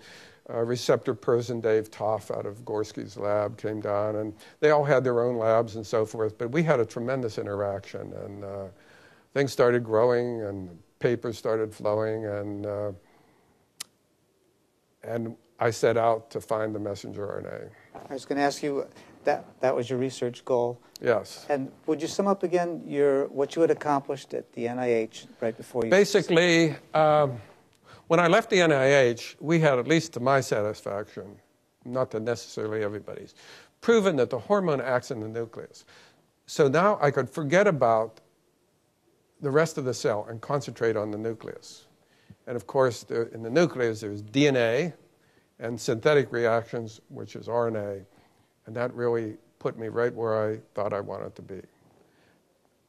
receptor person, Dave Toff, out of Gorski's lab, came down. And they all had their own labs and so forth. But we had a tremendous interaction. And things started growing, and papers started flowing. And I set out to find the messenger RNA. I was going to ask you, that was your research goal? Yes. And would you sum up again what you had accomplished at the NIH right before you... Basically, when I left the NIH, we had, at least to my satisfaction, not to necessarily everybody's, proven that the hormone acts in the nucleus. So now I could forget about the rest of the cell and concentrate on the nucleus. And of course, in the nucleus, there's DNA and synthetic reactions, which is RNA. And that really put me right where I thought I wanted to be.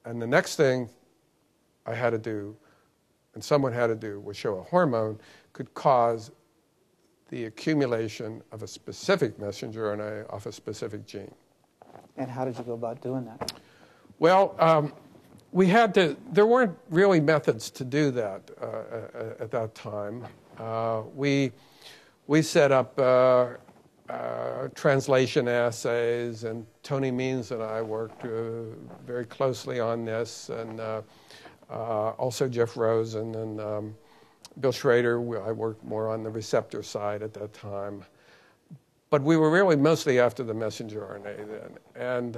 And the next thing I had to do, and someone had to do, was show a hormone could cause the accumulation of a specific messenger RNA off a specific gene. And how did you go about doing that? Well, there weren't really methods to do that at that time. We set up translation assays, and Tony Means and I worked very closely on this, and also Jeff Rosen and Bill Schrader. I worked more on the receptor side at that time. But we were really mostly after the messenger RNA then. And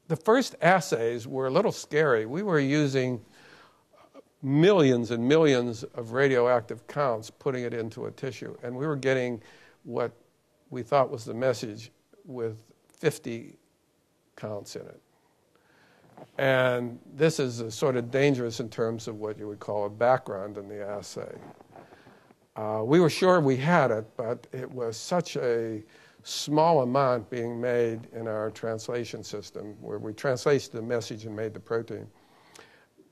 the first assays were a little scary. We were using millions and millions of radioactive counts, putting it into a tissue. And we were getting what we thought was the message with 50 counts in it. And this is sort of dangerous in terms of what you would call a background in the assay. We were sure we had it, but it was such a small amount being made in our translation system, where we translated the message and made the protein,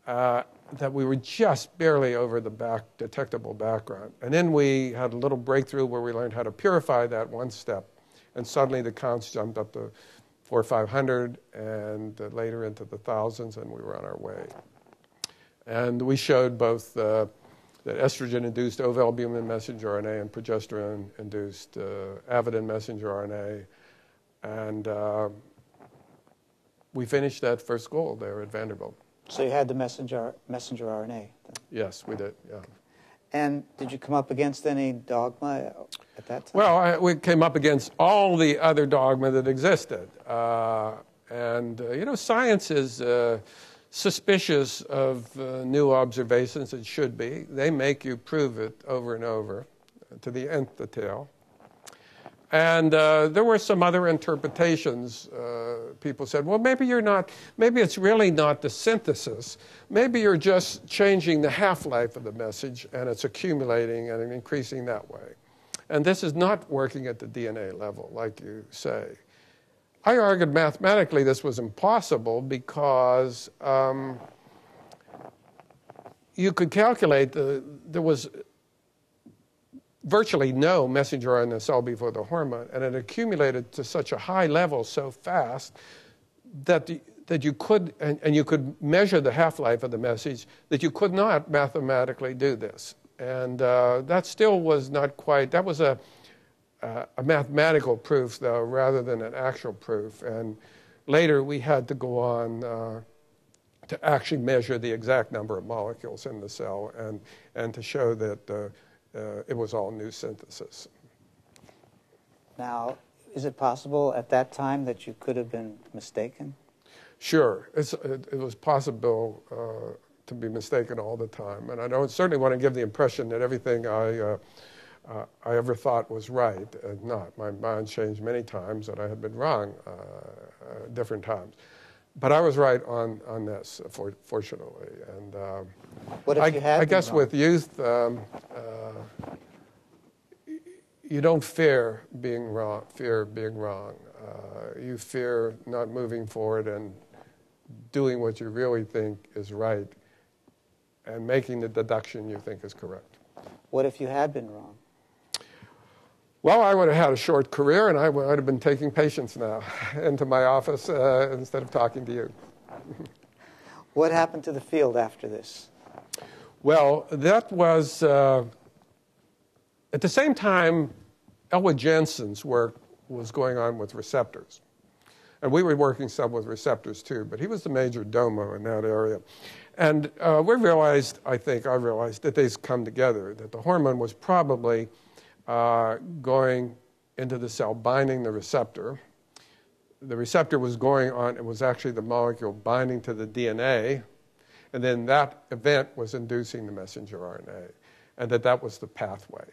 that we were just barely over the detectable background. And then we had a little breakthrough where we learned how to purify that one step, and suddenly the counts jumped up to 400 or 500, and later into the thousands, and we were on our way. And we showed both that estrogen-induced ovalbumin messenger RNA and progesterone-induced avidin messenger RNA, and we finished that first goal there at Vanderbilt. So you had the messenger RNA then? Yes, we did, yeah. And did you come up against any dogma at that time? Well, we came up against all the other dogma that existed. Science is suspicious of new observations. It should be. They make you prove it over and over to the nth detail. And there were some other interpretations. People said, well, maybe it's really not the synthesis. Maybe you're just changing the half-life of the message, and it's accumulating and increasing that way. And this is not working at the DNA level, like you say. I argued mathematically this was impossible because you could calculate the there was virtually no messenger RNA in the cell before the hormone, and it accumulated to such a high level so fast that you could, and you could measure the half-life of the message, that you could not mathematically do this. And that still was not quite, that was a mathematical proof, though, rather than an actual proof. And later we had to go on to actually measure the exact number of molecules in the cell and to show that it was all new synthesis. Now, is it possible at that time that you could have been mistaken? Sure. It was possible to be mistaken all the time. And I don't certainly want to give the impression that everything I ever thought was right. Not. My mind changed many times, and I had been wrong different times. But I was right on this, fortunately. And what if you had I guess wrong? with youth, you don't fear being wrong. You fear not moving forward and doing what you really think is right and making the deduction you think is correct. What if you had been wrong? Well, I would have had a short career, and I would have been taking patients now into my office instead of talking to you. What happened to the field after this? Well, that was, at the same time, Elwood Jensen's work was going on with receptors. And we were working some with receptors, too, but he was the major domo in that area. And we realized, I realized, that they'd come together, that the hormone was probably going into the cell, binding the receptor. The receptor was going on, it was actually the molecule binding to the DNA, and then that event was inducing the messenger RNA, and that was the pathway.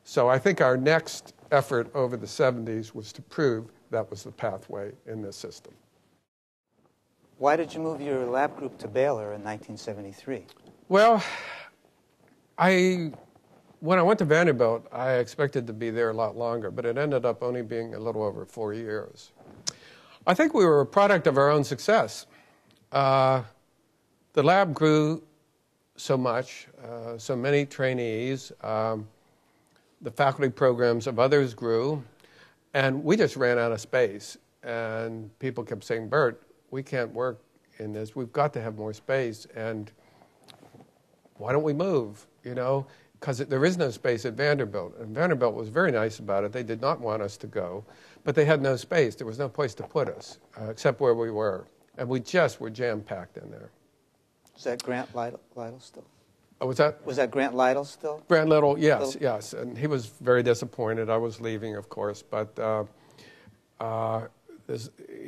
So I think our next effort over the 70s was to prove that was the pathway in this system. Why did you move your lab group to Baylor in 1973? Well, when I went to Vanderbilt, I expected to be there a lot longer, but it ended up only being a little over 4 years. I think we were a product of our own success. The lab grew so much, so many trainees, the faculty programs of others grew, and we just ran out of space. And people kept saying, Bert, we can't work in this. We've got to have more space, and why don't we move, you know? Because there is no space at Vanderbilt. And Vanderbilt was very nice about it. They did not want us to go, but they had no space. There was no place to put us, except where we were. And we just were jam-packed in there. Was that Grant Lytle still? Oh, was that? Was that Grant Lytle still? Grant Lytle, yes, yes. And he was very disappointed. I was leaving, of course, but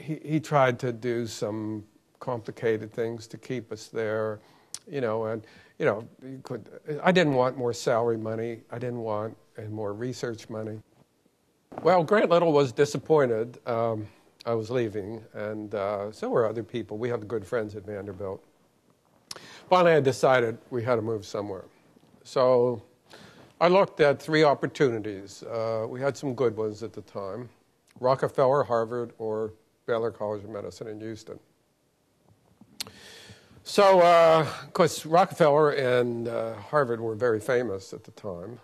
he tried to do some complicated things to keep us there, you know, and you know, I didn't want more salary money. I didn't want more research money. Well, Grant Lytle was disappointed I was leaving, and so were other people. We had good friends at Vanderbilt. Finally, I decided we had to move somewhere. So I looked at 3 opportunities. We had some good ones at the time: Rockefeller, Harvard, or Baylor College of Medicine in Houston. So, of course, Rockefeller and Harvard were very famous at the time.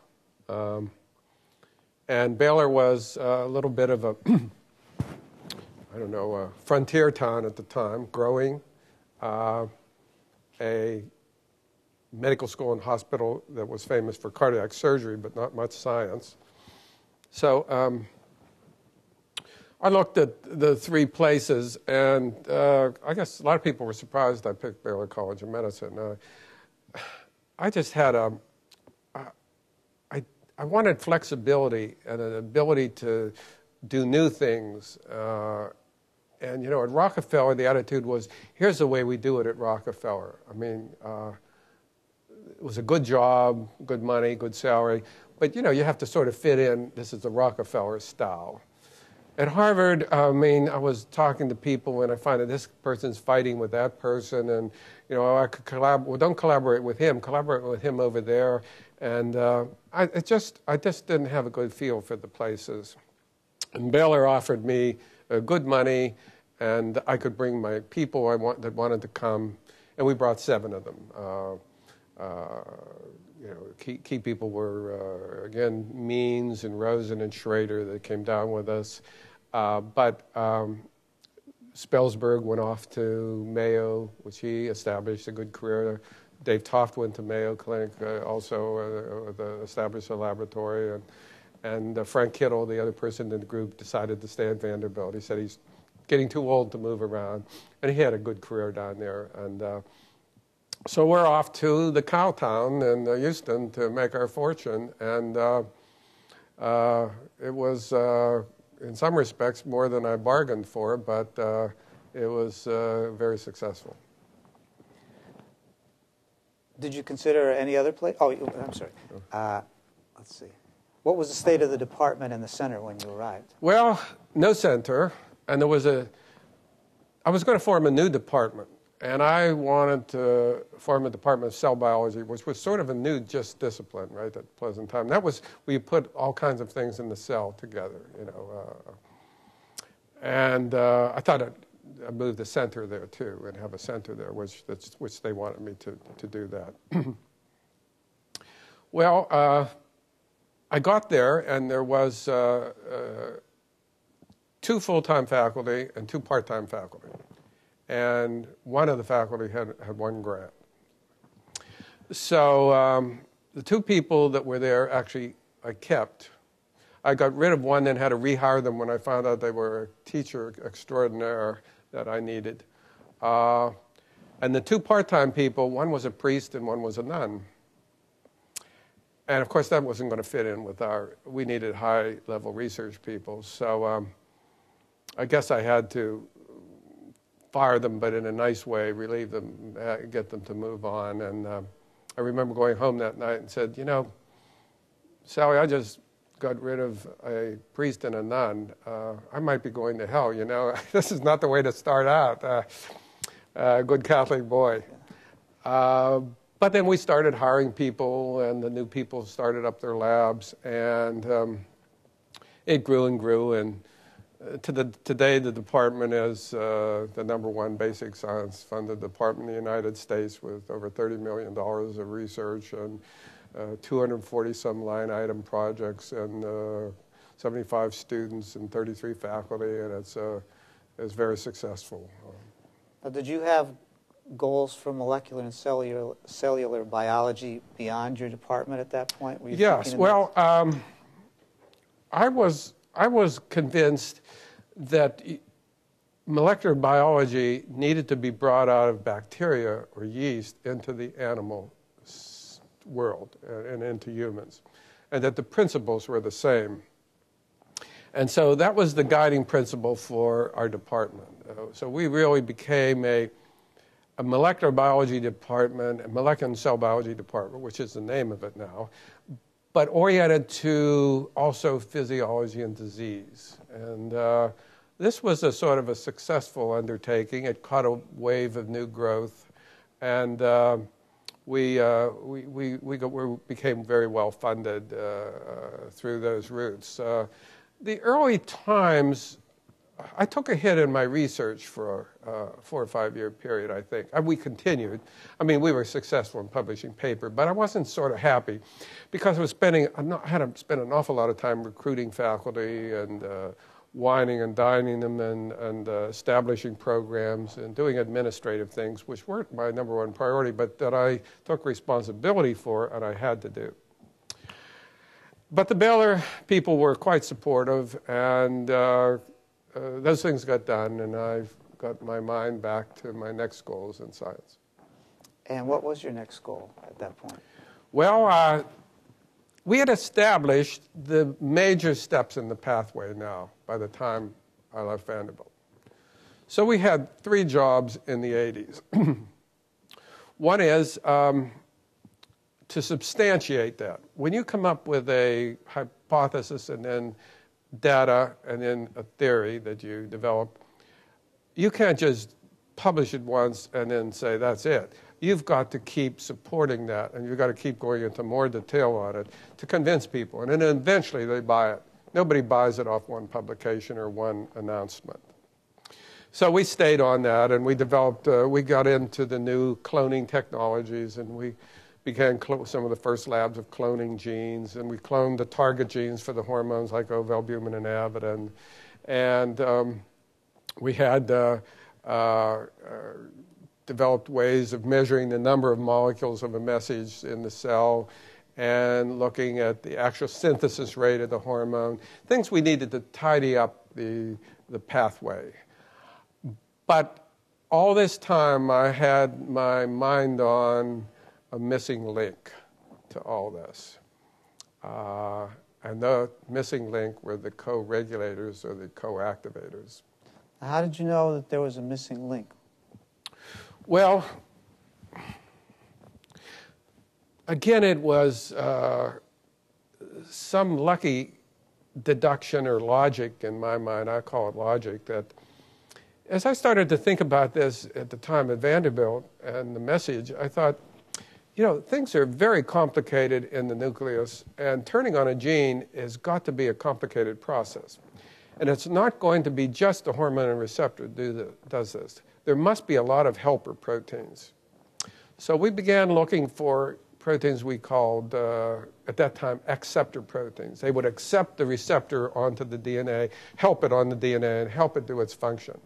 And Baylor was a little bit of a, I don't know, a frontier town at the time, growing, a medical school and hospital that was famous for cardiac surgery, but not much science. So I looked at the 3 places, and I guess a lot of people were surprised I picked Baylor College of Medicine. I just had I wanted flexibility and an ability to do new things. And, you know, at Rockefeller, the attitude was, here's the way we do it at Rockefeller. I mean, it was a good job, good money, good salary, but, you know, you have to sort of fit in. This is the Rockefeller style. At Harvard, I mean, I was talking to people, and I find that this person's fighting with that person, and, you know, I could collaborate. Well, don't collaborate with him. Collaborate with him over there. And I just didn't have a good feel for the places. And Baylor offered me good money, and I could bring my people that wanted to come, and we brought 7 of them. key people were, again, Means and Rosen and Schrader that came down with us. But Spelsberg went off to Mayo, which he established a good career. Dave Toft went to Mayo Clinic, also established a laboratory. And Frank Kittle, the other person in the group, decided to stay at Vanderbilt. He said he's getting too old to move around. And he had a good career down there. And so we're off to the cow town in Houston to make our fortune. And it was, in some respects, more than I bargained for, but it was very successful. Did you consider any other place? Oh, I'm sorry. Let's see. What was the state of the department and the center when you arrived? Well, no center, and I was going to form a new department, and I wanted to form a department of cell biology, which was sort of a new just discipline, right, at the present time. That was, we put all kinds of things in the cell together, and I thought I'd move the center there, too, and have a center there, which they wanted me to do that. Well, I got there, and there was 2 full-time faculty and 2 part-time faculty. And one of the faculty had 1 grant. So the 2 people that were there, actually, I kept. I got rid of one and had to rehire them when I found out they were a teacher extraordinaire that I needed. And the 2 part-time people, one was a priest and one was a nun. And of course, that wasn't going to fit in with we needed high-level research people. So I guess I had to fire them, but in a nice way, relieve them, get them to move on. And I remember going home that night and said, Sally, I just got rid of a priest and a nun. I might be going to hell, This is not the way to start out. Good Catholic boy. But then we started hiring people, and the new people started up their labs, and it grew and grew. And today, the department is the #1 basic science-funded department in the United States with over $30 million of research and 240-some line-item projects and 75 students and 33 faculty, and it's very successful. Now, did you have goals for molecular and cellular biology beyond your department at that point? Were you yes. Well, I was convinced that molecular biology needed to be brought out of bacteria or yeast into the animal world and into humans, and that the principles were the same. And so that was the guiding principle for our department. So we really became a molecular biology department, a molecular and cell biology department, which is the name of it now, but oriented to also physiology and disease. And this was a sort of a successful undertaking. It caught a wave of new growth, and we became very well funded through those routes. The early times, I took a hit in my research for a 4 or 5 year period, I think. We continued. I mean, we were successful in publishing paper, but I wasn't sort of happy because I had to spend an awful lot of time recruiting faculty and wining and dining them and establishing programs and doing administrative things, which weren't my #1 priority, but that I took responsibility for and I had to do. But the Baylor people were quite supportive, and those things got done, and I've got my mind back to my next goals in science. And what was your next goal at that point? Well, we had established the major steps in the pathway now by the time I left Vanderbilt. So we had 3 jobs in the 80s. One is to substantiate that. When you come up with a hypothesis and then data and then a theory that you develop, you can't just publish it once and then say that's it. You've got to keep supporting that, and you've got to keep going into more detail on it to convince people. And then eventually they buy it. Nobody buys it off one publication or one announcement. So we stayed on that, and we developed, we got into the new cloning technologies, and we began some of the first labs of cloning genes, and we cloned the target genes for the hormones like ovalbumin and avidin. And we had developed ways of measuring the number of molecules of a message in the cell and looking at the actual synthesis rate of the hormone, things we needed to tidy up the pathway. But all this time, I had my mind on a missing link to all this. And the missing link were the co-regulators or the co-activators. How did you know that there was a missing link? Well, again, it was some lucky deduction or logic in my mind. I call it logic. That as I started to think about this at the time at Vanderbilt and the message, I thought, you know, things are very complicated in the nucleus, and turning on a gene has got to be a complicated process. And it's not going to be just the hormone and receptor does this. There must be a lot of helper proteins. So we began looking for proteins we called, at that time, acceptor proteins. They would accept the receptor onto the DNA, help it on the DNA, and help it do its function.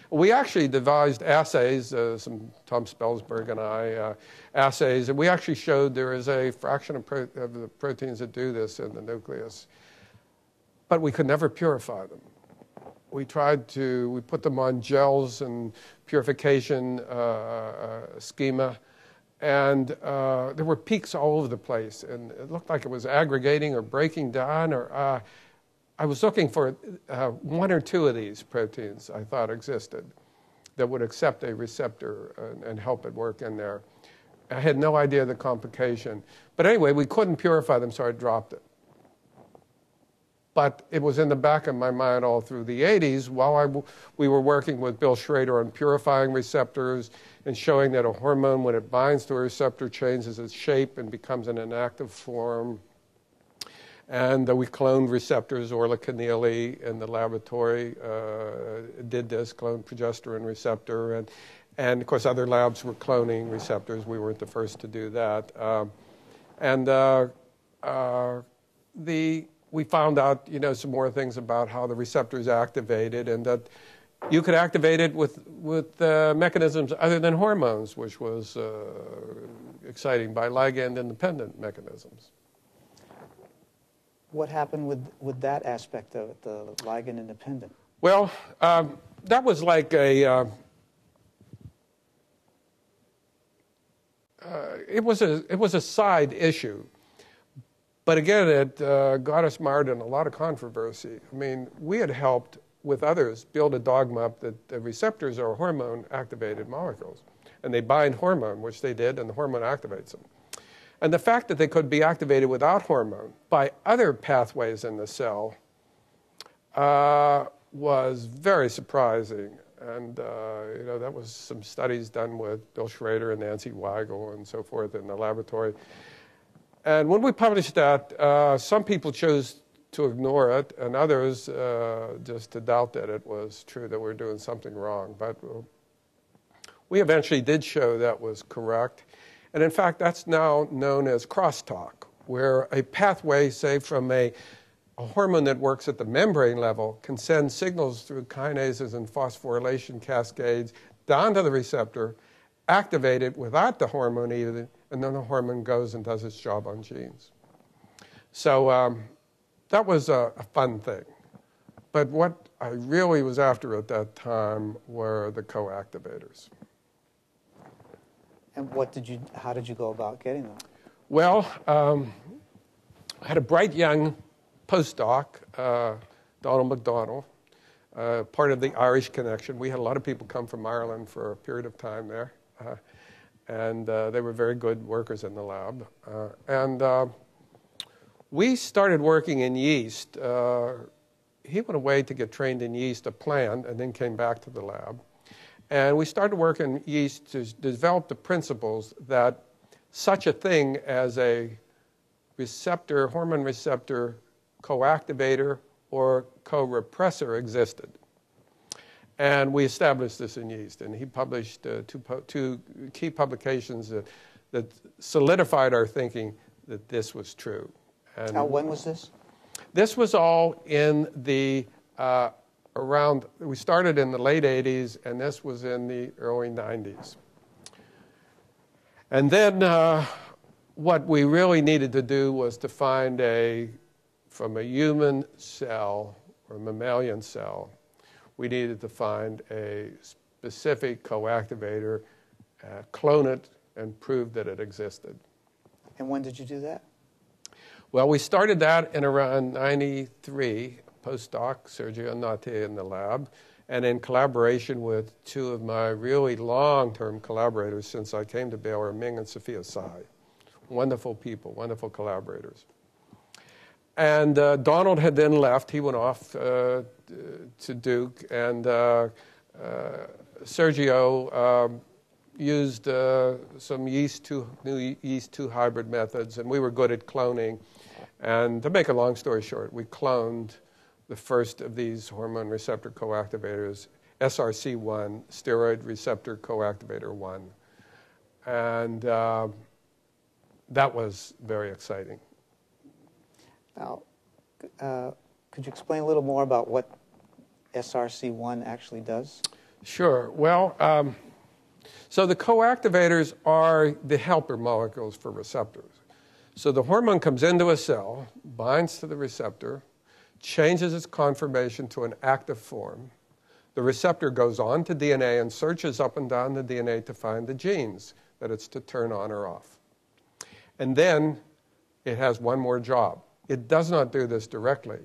We actually devised assays, Tom Spelsberg and I, assays, and we actually showed there is a fraction of the proteins that do this in the nucleus. But we could never purify them. We put them on gels and purification schema, and there were peaks all over the place, and it looked like it was aggregating or breaking down, or I was looking for one or two of these proteins I thought existed that would accept a receptor and help it work in there. I had no idea the complication. But anyway, we couldn't purify them, so I dropped it. But it was in the back of my mind all through the 80s while we were working with Bill Schrader on purifying receptors and showing that a hormone, when it binds to a receptor, changes its shape and becomes an inactive form. And we cloned receptors. Orla Keneally in the laboratory did this, cloned progesterone receptor. And of course, other labs were cloning receptors. We weren't the first to do that. We found out, you know, some more things about how the receptor is activated, and that you could activate it with mechanisms other than hormones, which was exciting, by ligand-independent mechanisms. What happened with that aspect of it, the ligand independent? Well, that was like it was a side issue. But again, it got us mired in a lot of controversy. I mean, we had helped with others build a dogma up that the receptors are hormone-activated molecules. And they bind hormone, which they did, and the hormone activates them. And the fact that they could be activated without hormone by other pathways in the cell was very surprising. And you know, that was some studies done with Bill Schrader and Nancy Weigel and so forth in the laboratory. And when we published that, some people chose to ignore it, and others just to doubt that it was true, that we're doing something wrong. But we eventually did show that was correct. And in fact, that's now known as crosstalk, where a pathway, say from a hormone that works at the membrane level, can send signals through kinases and phosphorylation cascades down to the receptor, activate it without the hormone either, and then the hormone goes and does its job on genes. So that was a fun thing. But what I really was after at that time were the co-activators. And how did you go about getting them? Well, I had a bright young postdoc, Donald McDonald, part of the Irish connection. We had a lot of people come from Ireland for a period of time there. And they were very good workers in the lab. We started working in yeast. He went away to get trained in yeast, a plant, and then came back to the lab. And we started working in yeast to develop the principles that such a thing as a receptor, hormone receptor, co-activator or co-repressor existed. And we established this in yeast. And he published two key publications that solidified our thinking that this was true. And now, when was this? this was all in the we started in the late 80s, and this was in the early 90s. And then what we really needed to do was to find from a human cell or mammalian cell, we needed to find a specific coactivator, clone it, and prove that it existed. And when did you do that? Well, we started that in around 93, postdoc Sergio Nate in the lab, and in collaboration with two of my really long-term collaborators since I came to Baylor, Ming and Sophia Tsai. Wonderful people, wonderful collaborators. And Donald had then left. He went off to Duke, and Sergio used some new yeast 2 hybrid methods, and we were good at cloning. And to make a long story short, we cloned the first of these hormone receptor coactivators, SRC1, steroid receptor coactivator 1. And that was very exciting. Now, could you explain a little more about what SRC1 actually does? Sure. Well, so the coactivators are the helper molecules for receptors. So the hormone comes into a cell, binds to the receptor, changes its conformation to an active form. The receptor goes on to DNA and searches up and down the DNA to find the genes that it's to turn on or off. And then it has one more job. It does not do this directly.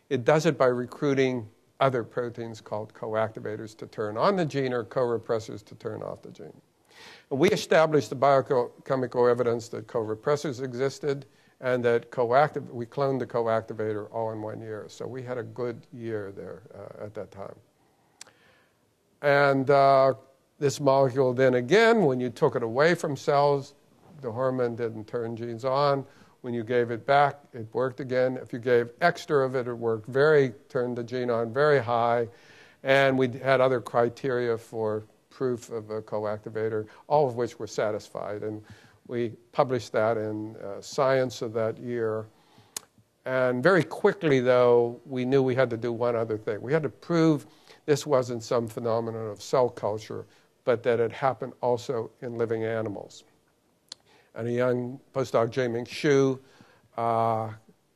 It does it by recruiting other proteins called coactivators to turn on the gene or co-repressors to turn off the gene. And we established the biochemical evidence that co-repressors existed and that we cloned the coactivator all in 1 year. So we had a good year there at that time. And this molecule then again, when you took it away from cells, the hormone didn't turn genes on. When you gave it back, it worked again. If you gave extra of it, it worked turned the gene on very high. And we had other criteria for proof of a coactivator, all of which were satisfied. And we published that in Science of that year. And very quickly, though, we knew we had to do one other thing. We had to prove this wasn't some phenomenon of cell culture, but that it happened also in living animals. And a young postdoc, Jae-Ming Hsu,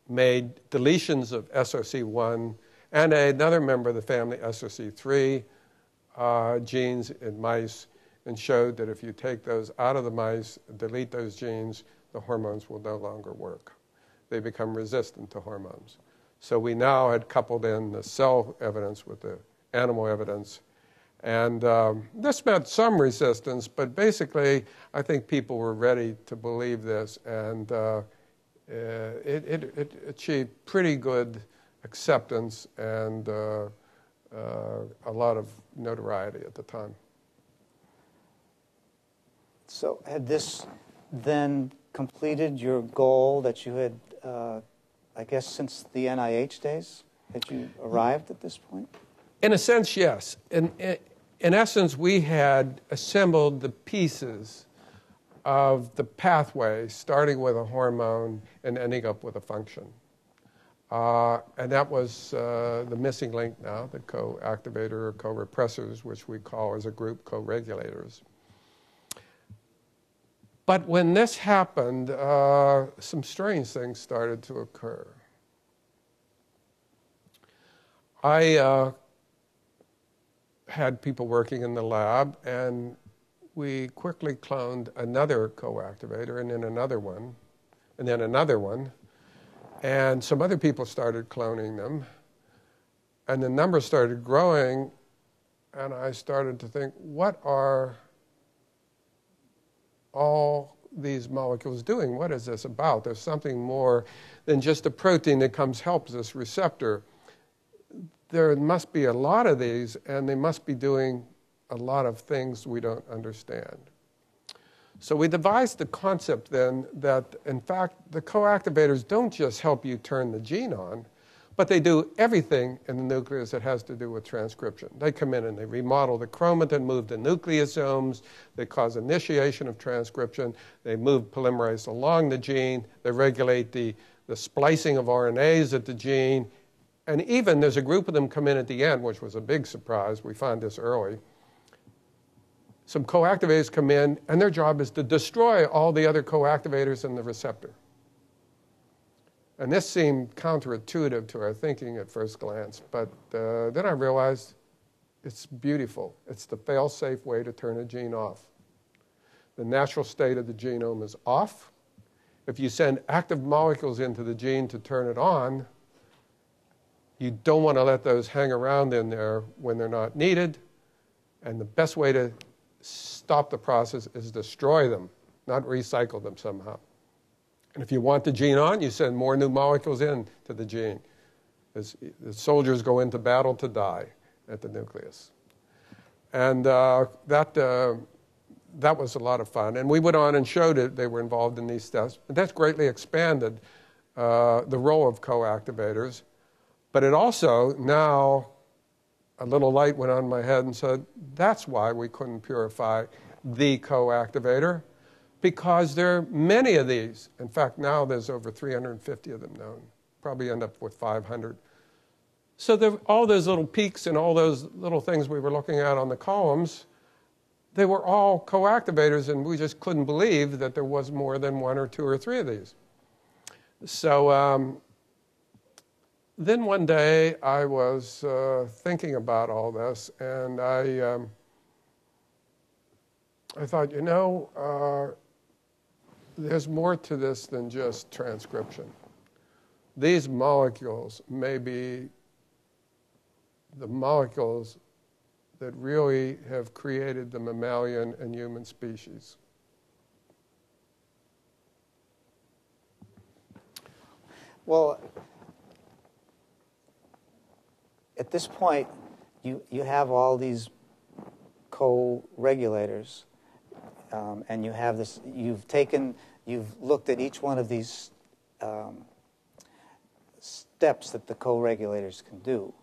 made deletions of SRC1 and another member of the family, SRC3, genes in mice, and showed that if you take those out of the mice, delete those genes, the hormones will no longer work. They become resistant to hormones. So we now had coupled in the cell evidence with the animal evidence. And this meant some resistance, but basically, I think people were ready to believe this, and it achieved pretty good acceptance and a lot of notoriety at the time. So had this then completed your goal that you had, I guess, since the NIH days? Had you arrived at this point? In a sense, yes. In essence, we had assembled the pieces of the pathway, starting with a hormone and ending up with a function. And that was the missing link now, the co-activator or co-repressors, which we call as a group co-regulators. But when this happened, some strange things started to occur. I had people working in the lab, and we quickly cloned another coactivator, and then another one, and then another one. And some other people started cloning them, and the numbers started growing, and I started to think, what are all these molecules doing? What is this about? There's something more than just a protein that helps this receptor. There must be a lot of these, and they must be doing a lot of things we don't understand. So we devised the concept then that, in fact, the coactivators don't just help you turn the gene on, But they do everything in the nucleus that has to do with transcription. They come in and they remodel the chromatin, move the nucleosomes, they cause initiation of transcription, they move polymerase along the gene, they regulate the splicing of RNAs at the gene, and even there's a group of them come in at the end, which was a big surprise. We found this early. Some coactivators come in, and their job is to destroy all the other coactivators in the receptor. And this seemed counterintuitive to our thinking at first glance, but then I realized it's beautiful. It's the fail-safe way to turn a gene off. The natural state of the genome is off. If you send active molecules into the gene to turn it on, you don't want to let those hang around in there when they're not needed. And the best way to stop the process is destroy them, not recycle them somehow. And if you want the gene on, you send more new molecules into the gene. As the soldiers go into battle to die at the nucleus. And that was a lot of fun. And we went on and showed it. They were involved in these steps. And that's greatly expanded the role of coactivators. But it also, now, a little light went on in my head and said, that's why we couldn't purify the coactivator, because there are many of these. In fact, now there's over 350 of them known. Probably end up with 500. So all those little peaks and all those little things we were looking at on the columns, they were all coactivators, and we just couldn't believe that there was more than one or two or three of these. So then one day I was thinking about all this, and I thought, you know, there's more to this than just transcription. These molecules may be the molecules that really have created the mammalian and human species. Well, at this point, you have all these co-regulators, and you have this. You've looked at each one of these steps that the co-regulators can do.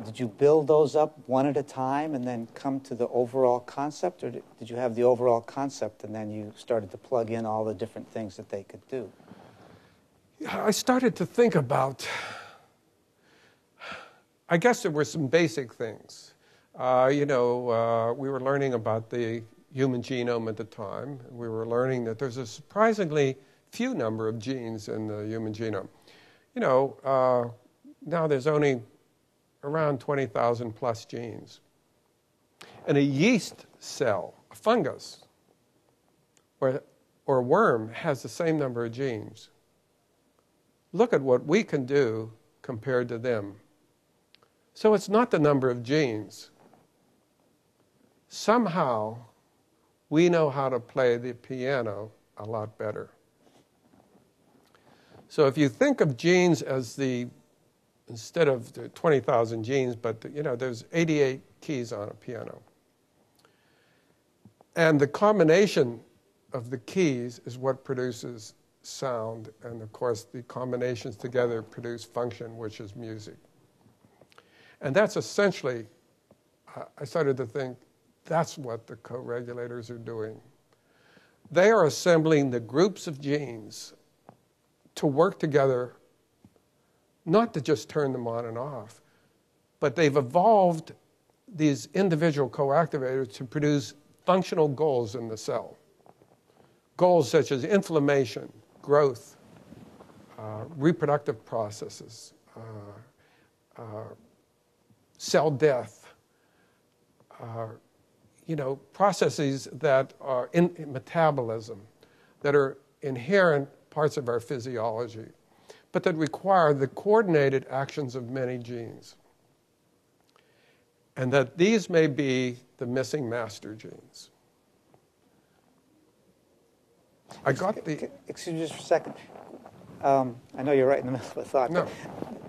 Did you build those up one at a time and then come to the overall concept, or did you have the overall concept and then you started to plug in all the different things that they could do? I started to think about, I guess there were some basic things. We were learning about the human genome at the time. We were learning that there's a surprisingly few number of genes in the human genome. Now there's only around 20,000 plus genes. And a yeast cell, a fungus, or a worm has the same number of genes. Look at what we can do compared to them. So it's not the number of genes. Somehow, we know how to play the piano a lot better. So if you think of genes as instead of the 20,000 genes, but there's 88 keys on a piano. And the combination of the keys is what produces sound, and of course the combinations together produce function, which is music. And that's essentially, I started to think, that's what the co-regulators are doing. They are assembling the groups of genes to work together, not to just turn them on and off, but they've evolved these individual coactivators to produce functional goals in the cell. Goals such as inflammation, growth, reproductive processes, cell death, processes that are in metabolism, that are inherent parts of our physiology, but that require the coordinated actions of many genes. And that these may be the missing master genes. Excuse me just for a second. I know you're right in the middle of a thought. No.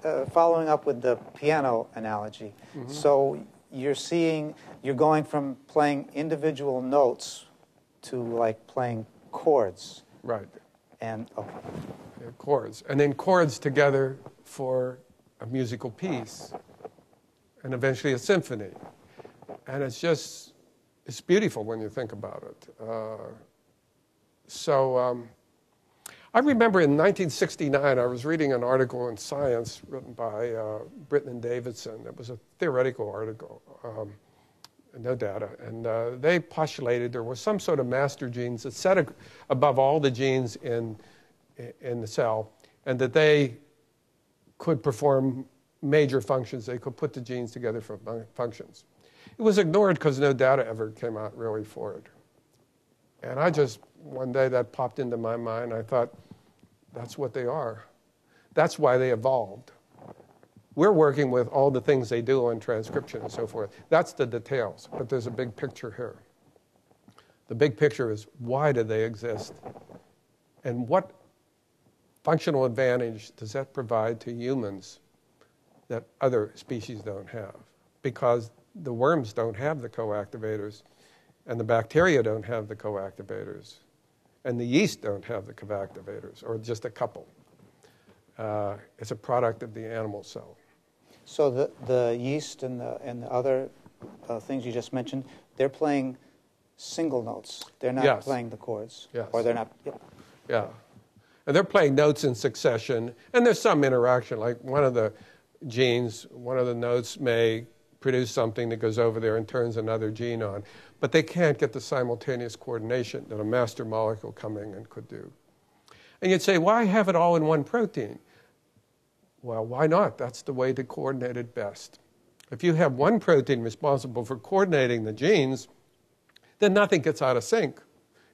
But, following up with the piano analogy, so you're going from playing individual notes to like playing chords. Right. And okay. chords, and then chords together for a musical piece, and eventually a symphony. And it's beautiful when you think about it. I remember in 1969, I was reading an article in Science written by Britton and Davidson. It was a theoretical article, no data. And they postulated there was some sort of master genes that sat above all the genes in the cell, and that they could perform major functions. They could put the genes together for functions. It was ignored because no data ever came out really for it. And one day that popped into my mind. I thought, that's what they are. That's why they evolved. We're working with all the things they do on transcription and so forth. That's the details, but there's a big picture here. The big picture is, why do they exist? And what functional advantage does that provide to humans that other species don't have? Because the worms don't have the coactivators, and the bacteria don't have the coactivators, and the yeast don't have the coactivators, or just a couple. It's a product of the animal cell. So the yeast and the other things you just mentioned, they're playing single notes. They're not playing the chords. Yes. Or they're not. Yep. Yeah. And they're playing notes in succession, and there's some interaction. Like one of the genes, one of the notes may produce something that goes over there and turns another gene on. But they can't get the simultaneous coordination that a master molecule coming in could do. And you'd say, why have it all in one protein? Well, why not? That's the way to coordinate it best. If you have one protein responsible for coordinating the genes, then nothing gets out of sync.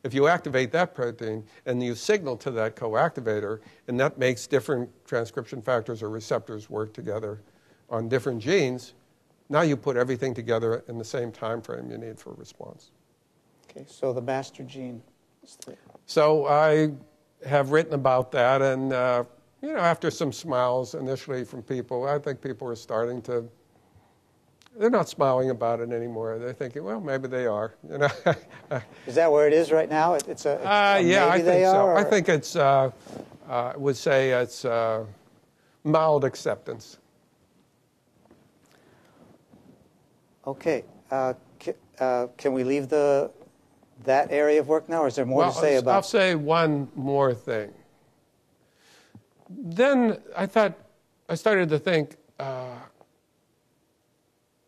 If you activate that protein and you signal to that coactivator, and that makes different transcription factors or receptors work together on different genes, now you put everything together in the same time frame you need for a response. Okay, so the master gene. So I have written about that, and after some smiles initially from people, I think people are starting to. They're not smiling about it anymore. They're thinking, well, maybe they are. Is that where it is right now? It's yeah, maybe I think they so. are, or? I think it's. I would say it's mild acceptance. Okay. Can we leave that area of work now, or is there more to say about? I'll say one more thing. Then I started to think,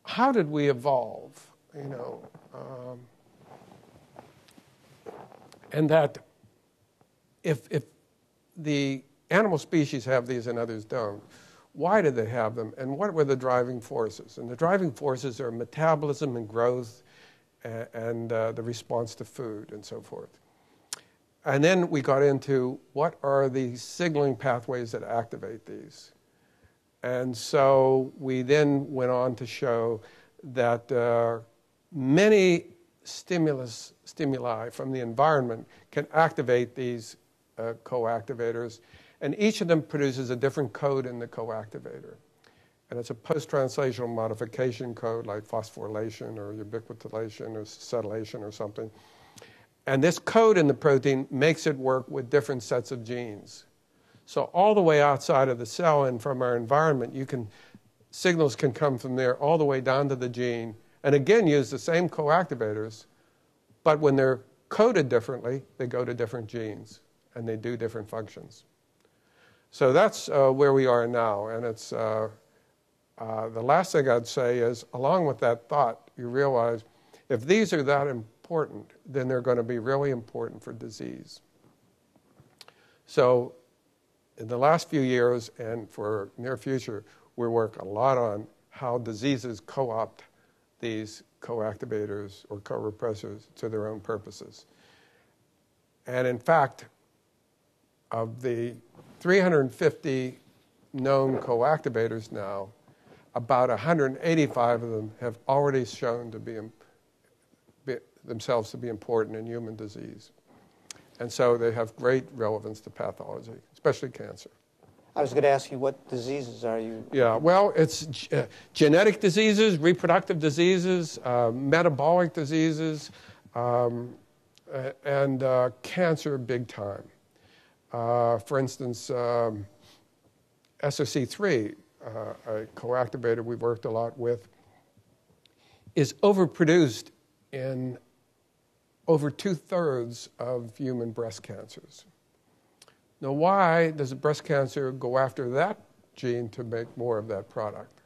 how did we evolve? And that if the animal species have these and others don't, why did they have them, and what were the driving forces? And the driving forces are metabolism and growth and the response to food and so forth. And then we got into what are the signaling pathways that activate these. And so we then went on to show that many stimuli from the environment can activate these coactivators, and each of them produces a different code in the coactivator. And it's a post-translational modification code like phosphorylation or ubiquitination or acetylation or something. And this code in the protein makes it work with different sets of genes. So all the way outside of the cell and from our environment, signals can come from there all the way down to the gene, and again use the same coactivators, but when they're coded differently, they go to different genes, and they do different functions. So that's where we are now, and it's the last thing I'd say is, along with that thought, you realize if these are that important, then they're going to be really important for disease. So in the last few years and for near future, we work a lot on how diseases co-opt these coactivators or co-repressors to their own purposes. And in fact, of the 350 known coactivators now, about 185 of them have already shown to be themselves to be important in human disease. And so they have great relevance to pathology, especially cancer. I was going to ask you, what diseases are you? Yeah, well, it's genetic diseases, reproductive diseases, metabolic diseases, and cancer big time. For instance, SOC3, a coactivator we've worked a lot with, is overproduced in over 2/3 of human breast cancers. Now, why does a breast cancer go after that gene to make more of that product?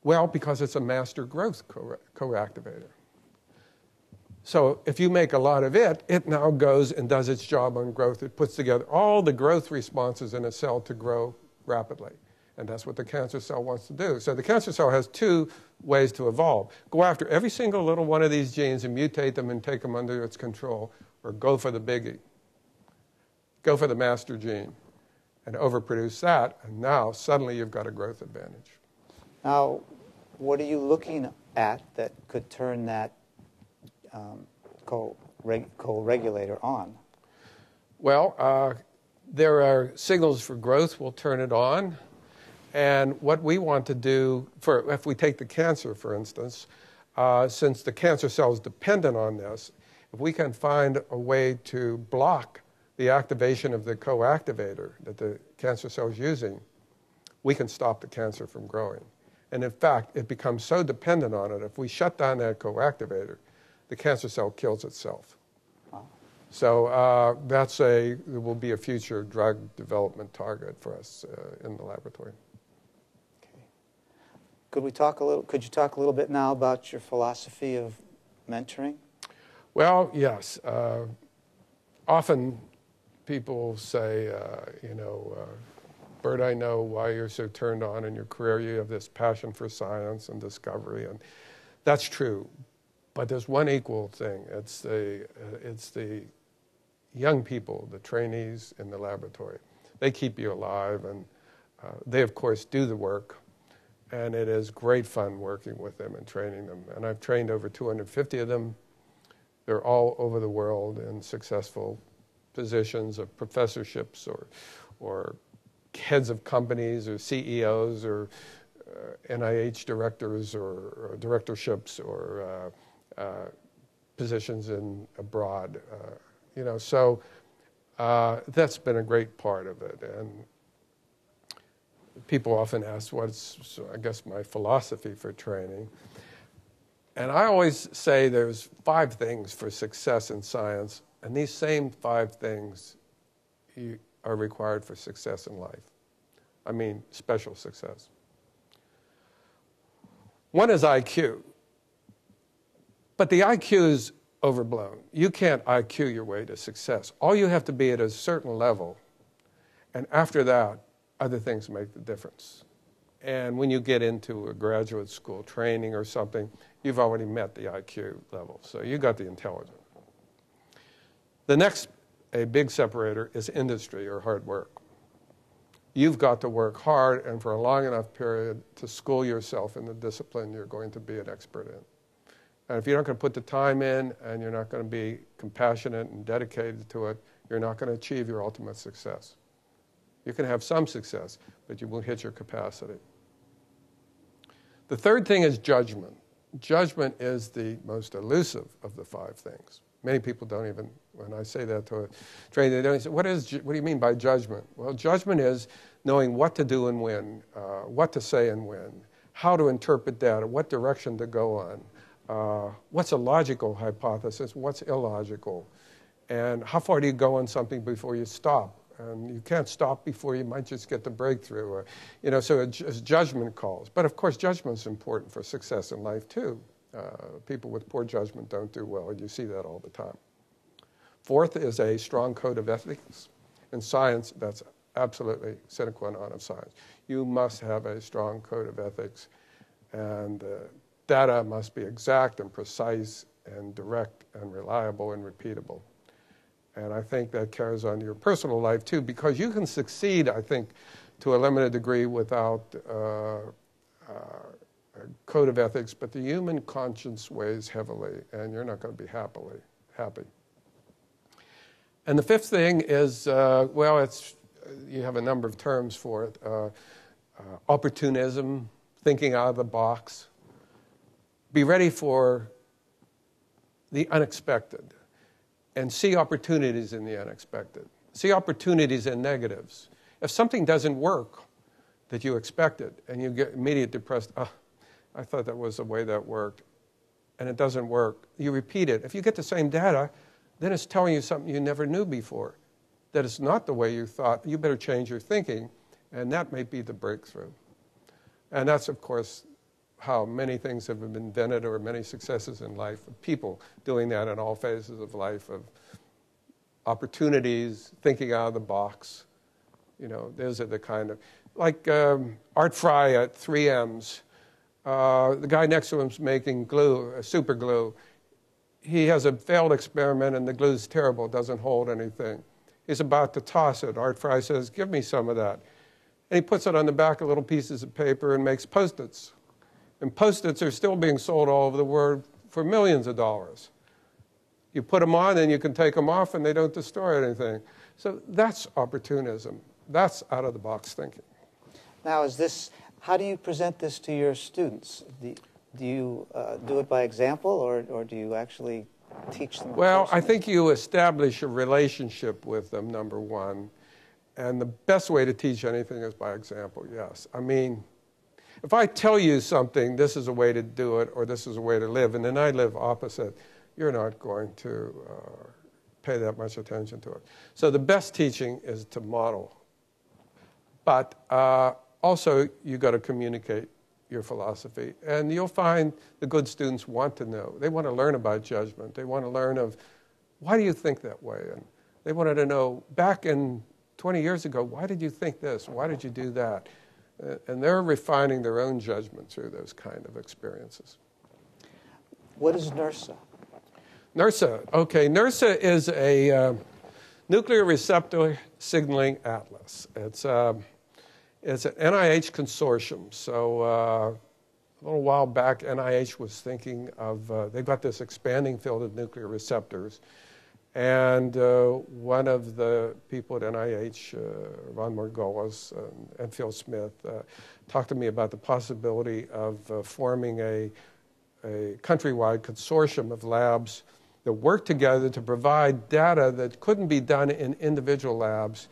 Well, because it's a master growth coactivator. So if you make a lot of it, it now goes and does its job on growth. It puts together all the growth responses in a cell to grow rapidly. And that's what the cancer cell wants to do. So the cancer cell has two ways to evolve. Go after every single little one of these genes and mutate them and take them under its control, or go for the biggie. Go for the master gene and overproduce that, and now suddenly you've got a growth advantage. Now, what are you looking at that could turn that co-regulator on? Well, there are signals for growth will turn it on. And what we want to do, if we take the cancer, for instance, since the cancer cell is dependent on this, if we can find a way to block the activation of the coactivator that the cancer cell is using, we can stop the cancer from growing. And in fact, it becomes so dependent on it, if we shut down that coactivator, the cancer cell kills itself. Wow. So it will be a future drug development target for us in the laboratory. Okay. Could you talk a little bit now about your philosophy of mentoring? Well, yes. Often people say, Bert, I know why you're so turned on in your career. You have this passion for science and discovery, and that's true. But there's one equal thing. It's the young people, the trainees in the laboratory. They keep you alive, and they, of course, do the work. And it is great fun working with them and training them. And I've trained over 250 of them. They're all over the world in successful positions of professorships or heads of companies or CEOs or NIH directors or directorships or positions abroad. So that's been a great part of it. And people often ask what's, I guess, my philosophy for training. And I always say there's 5 things for success in science, and these same 5 things are required for success in life. I mean, special success. One is IQ. But the IQ is overblown. You can't IQ your way to success. All you have to be at a certain level, and after that, other things make the difference. And when you get into a graduate school training or something, you've already met the IQ level. So you got the intelligence. The next, a big separator, is industry or hard work. You've got to work hard and for a long enough period to school yourself in the discipline you're going to be an expert in. And if you're not going to put the time in and you're not going to be compassionate and dedicated to it, you're not going to achieve your ultimate success. You can have some success, but you won't hit your capacity. The third thing is judgment. Judgment is the most elusive of the 5 things. Many people don't even, when I say that to a trainer, they don't say, what do you mean by judgment? Well, judgment is knowing what to do and when, what to say and when, how to interpret data, what direction to go on, what's a logical hypothesis, what's illogical, and how far do you go on something before you stop? And you can't stop before you might just get the breakthrough. Or, so it's judgment calls. But of course, judgment is important for success in life too. People with poor judgment don't do well, and you see that all the time. Fourth is a strong code of ethics. In science, that's absolutely sine qua non of science. You must have a strong code of ethics, and data must be exact and precise and direct and reliable and repeatable. And I think that carries on to your personal life too, because you can succeed, I think, to a limited degree without a code of ethics, but the human conscience weighs heavily, and you're not going to be happy. And the fifth thing is, you have a number of terms for it. Opportunism, thinking out of the box. Be ready for the unexpected and see opportunities in the unexpected. See opportunities and negatives. If something doesn't work that you expected, and you get immediately depressed, oh, I thought that was the way that worked, and it doesn't work, you repeat it. If you get the same data, then it's telling you something you never knew before, that it's not the way you thought. You better change your thinking, and that may be the breakthrough. And that's, of course, how many things have been invented, or many successes in life, of people doing that in all phases of life, of opportunities, thinking out of the box. You know, those are the kind of, like Art Fry at 3M's. The guy next to him's making glue, super glue. He has a failed experiment, and the glue's terrible, doesn't hold anything. He's about to toss it. Art Fry says, give me some of that. And he puts it on the back of little pieces of paper and makes Post-its. And Post-its are still being sold all over the world for millions of dollars. You put them on, and you can take them off, and they don't destroy anything. So that's opportunism. That's out-of-the-box thinking. Now, how do you present this to your students? Do you do it by example, or do you actually teach them? Well, I think you establish a relationship with them, number one. And the best way to teach anything is by example, yes. I mean, if I tell you something, this is a way to do it, or this is a way to live, and then I live opposite, you're not going to pay that much attention to it. So the best teaching is to model. But also, you've got to communicate your philosophy. And you'll find the good students want to know. They want to learn about judgment. They want to learn of, why do you think that way? And they wanted to know, back in 20 years ago, why did you think this? Why did you do that? And they're refining their own judgment through those kind of experiences. What is NERSA? NERSA. Okay, NERSA is a nuclear receptor signaling atlas. It's an NIH consortium. So a little while back, NIH was thinking of, they've got this expanding field of nuclear receptors. And one of the people at NIH, Ron Margolis and Phil Smith, talked to me about the possibility of forming a countrywide consortium of labs that work together to provide data that couldn't be done in individual labs,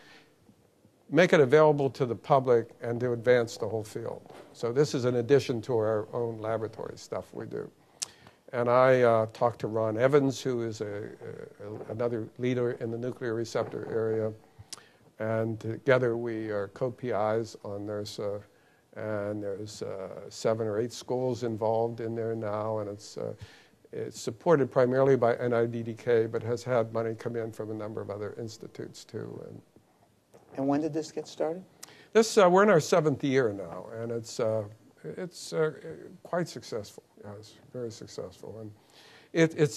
make it available to the public, and to advance the whole field. So this is an addition to our own laboratory stuff we do. And I talked to Ron Evans, who is another leader in the nuclear receptor area. And together we are co-PIs on NERSA. And there's 7 or 8 schools involved in there now. And it's supported primarily by NIDDK, but has had money come in from a number of other institutes too. And when did this get started? We're in our 7th year now, and it's quite successful. Yes, very successful. And it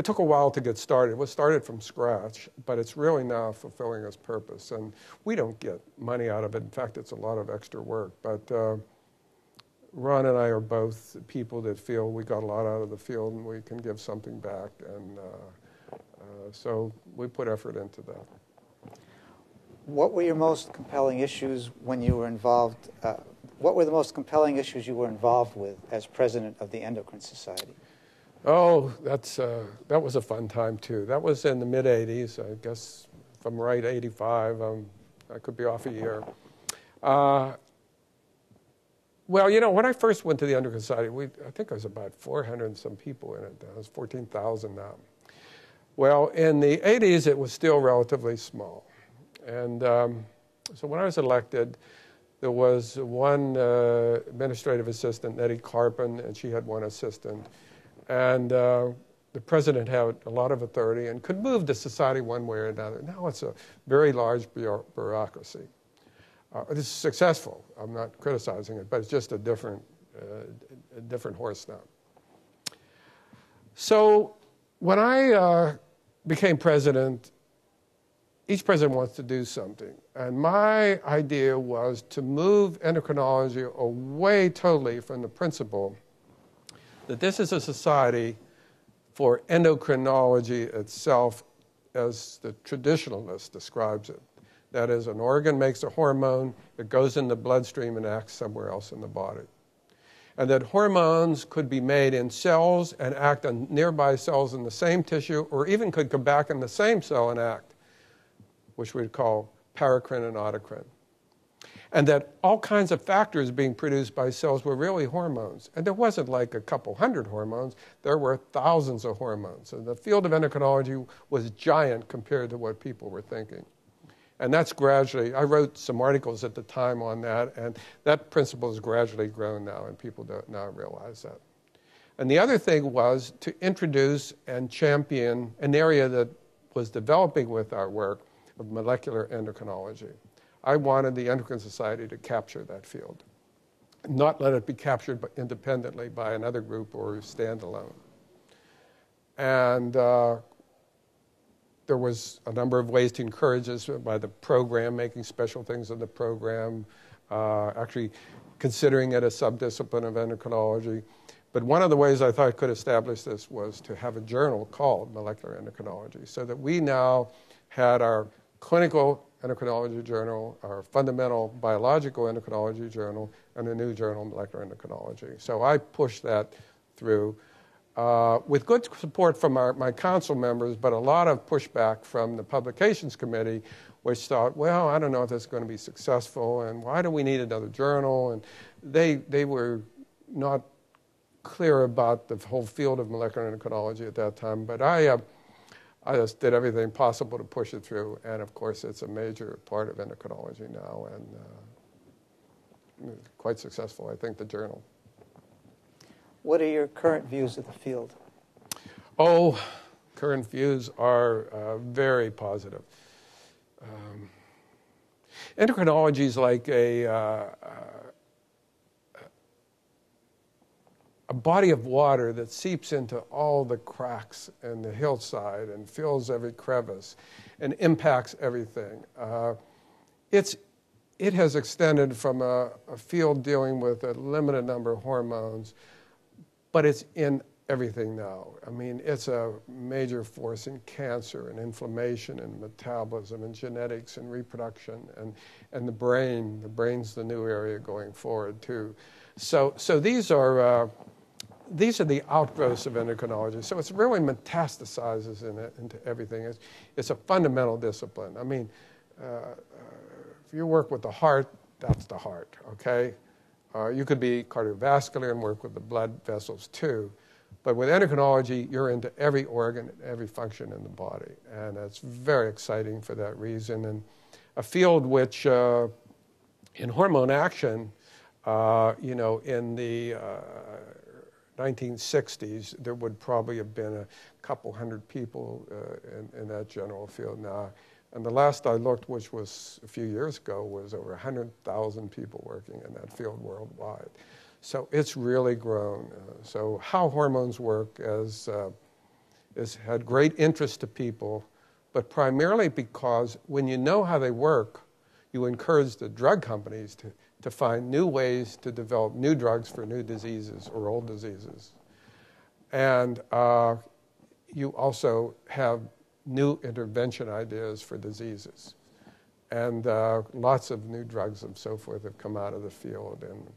took a while to get started. It was started from scratch, but it's really now fulfilling its purpose. And we don't get money out of it. In fact, it's a lot of extra work. But Ron and I are both people that feel we got a lot out of the field and we can give something back. And so we put effort into that. What were your most compelling issues when you were involved? What were the most compelling issues you were involved with as president of the Endocrine Society? Oh, that was a fun time too. That was in the mid-'80s. I guess if I'm right, 85. I could be off a year. Well, you know, when I first went to the Endocrine Society, I think there was about 400 and some people in it. There's 14,000 now. Well, in the 80s, it was still relatively small. And so when I was elected, there was one administrative assistant, Nettie Carpin, and she had one assistant. And the president had a lot of authority and could move the society one way or another. Now it's a very large bureaucracy. It's successful. I'm not criticizing it, but it's just a different horse now. So when I became president, each president wants to do something. And my idea was to move endocrinology away totally from the principle that this is a society for endocrinology itself as the traditionalist describes it. That is, an organ makes a hormone, it goes in the bloodstream and acts somewhere else in the body. And that hormones could be made in cells and act on nearby cells in the same tissue, or even could come back in the same cell and act. which we'd call paracrine and autocrine. And that all kinds of factors being produced by cells were really hormones. And there wasn't like a couple hundred hormones. There were thousands of hormones. And the field of endocrinology was giant compared to what people were thinking. And that's gradually, I wrote some articles at the time on that, and that principle has gradually grown now, and people don't now realize that. And the other thing was to introduce and champion an area that was developing with our work of molecular endocrinology. I wanted the Endocrine Society to capture that field, not let it be captured independently by another group or standalone. And there was a number of ways to encourage us by the program, making special things in the program, actually considering it a subdiscipline of endocrinology. But one of the ways I thought I could establish this was to have a journal called Molecular Endocrinology, so that we now had our clinical endocrinology journal, our fundamental biological endocrinology journal, and a new journal, Molecular Endocrinology. So I pushed that through with good support from my council members, but a lot of pushback from the publications committee, which thought, well, I don't know if this is going to be successful, and why do we need another journal? And they were not clear about the whole field of molecular endocrinology at that time, but I just did everything possible to push it through, and of course it's a major part of endocrinology now, and quite successful, I think, the journal. What are your current views of the field? Oh, current views are very positive. Endocrinology is like a body of water that seeps into all the cracks in the hillside and fills every crevice and impacts everything. It has extended from a field dealing with a limited number of hormones, but it's in everything now. I mean, it's a major force in cancer and inflammation and metabolism and genetics and reproduction and the brain. The brain's the new area going forward too. So these are the outgrowths of endocrinology. So it's really metastasizes into everything. It's a fundamental discipline. I mean, if you work with the heart, that's the heart, okay? You could be cardiovascular and work with the blood vessels too. But with endocrinology, you're into every organ, every function in the body. And it's very exciting for that reason. And a field which, in hormone action, in the 1960s, there would probably have been a couple hundred people in that general field now. And the last I looked, which was a few years ago, was over 100,000 people working in that field worldwide. So it's really grown. So how hormones work has had great interest to people, but primarily because when you know how they work, you encourage the drug companies to find new ways to develop new drugs for new diseases or old diseases. And you also have new intervention ideas for diseases. And lots of new drugs and so forth have come out of the field. And,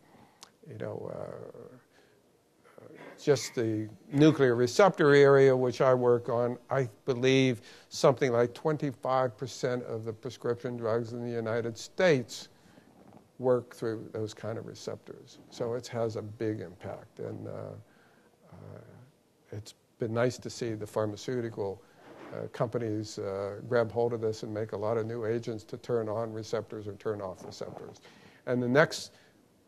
just the nuclear receptor area, which I work on, I believe something like 25% of the prescription drugs in the United States work through those kind of receptors. So it has a big impact. And it's been nice to see the pharmaceutical companies grab hold of this and make a lot of new agents to turn on receptors or turn off receptors. And the next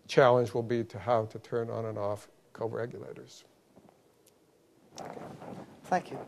challenge will be to how to turn on and off co-regulators. Thank you.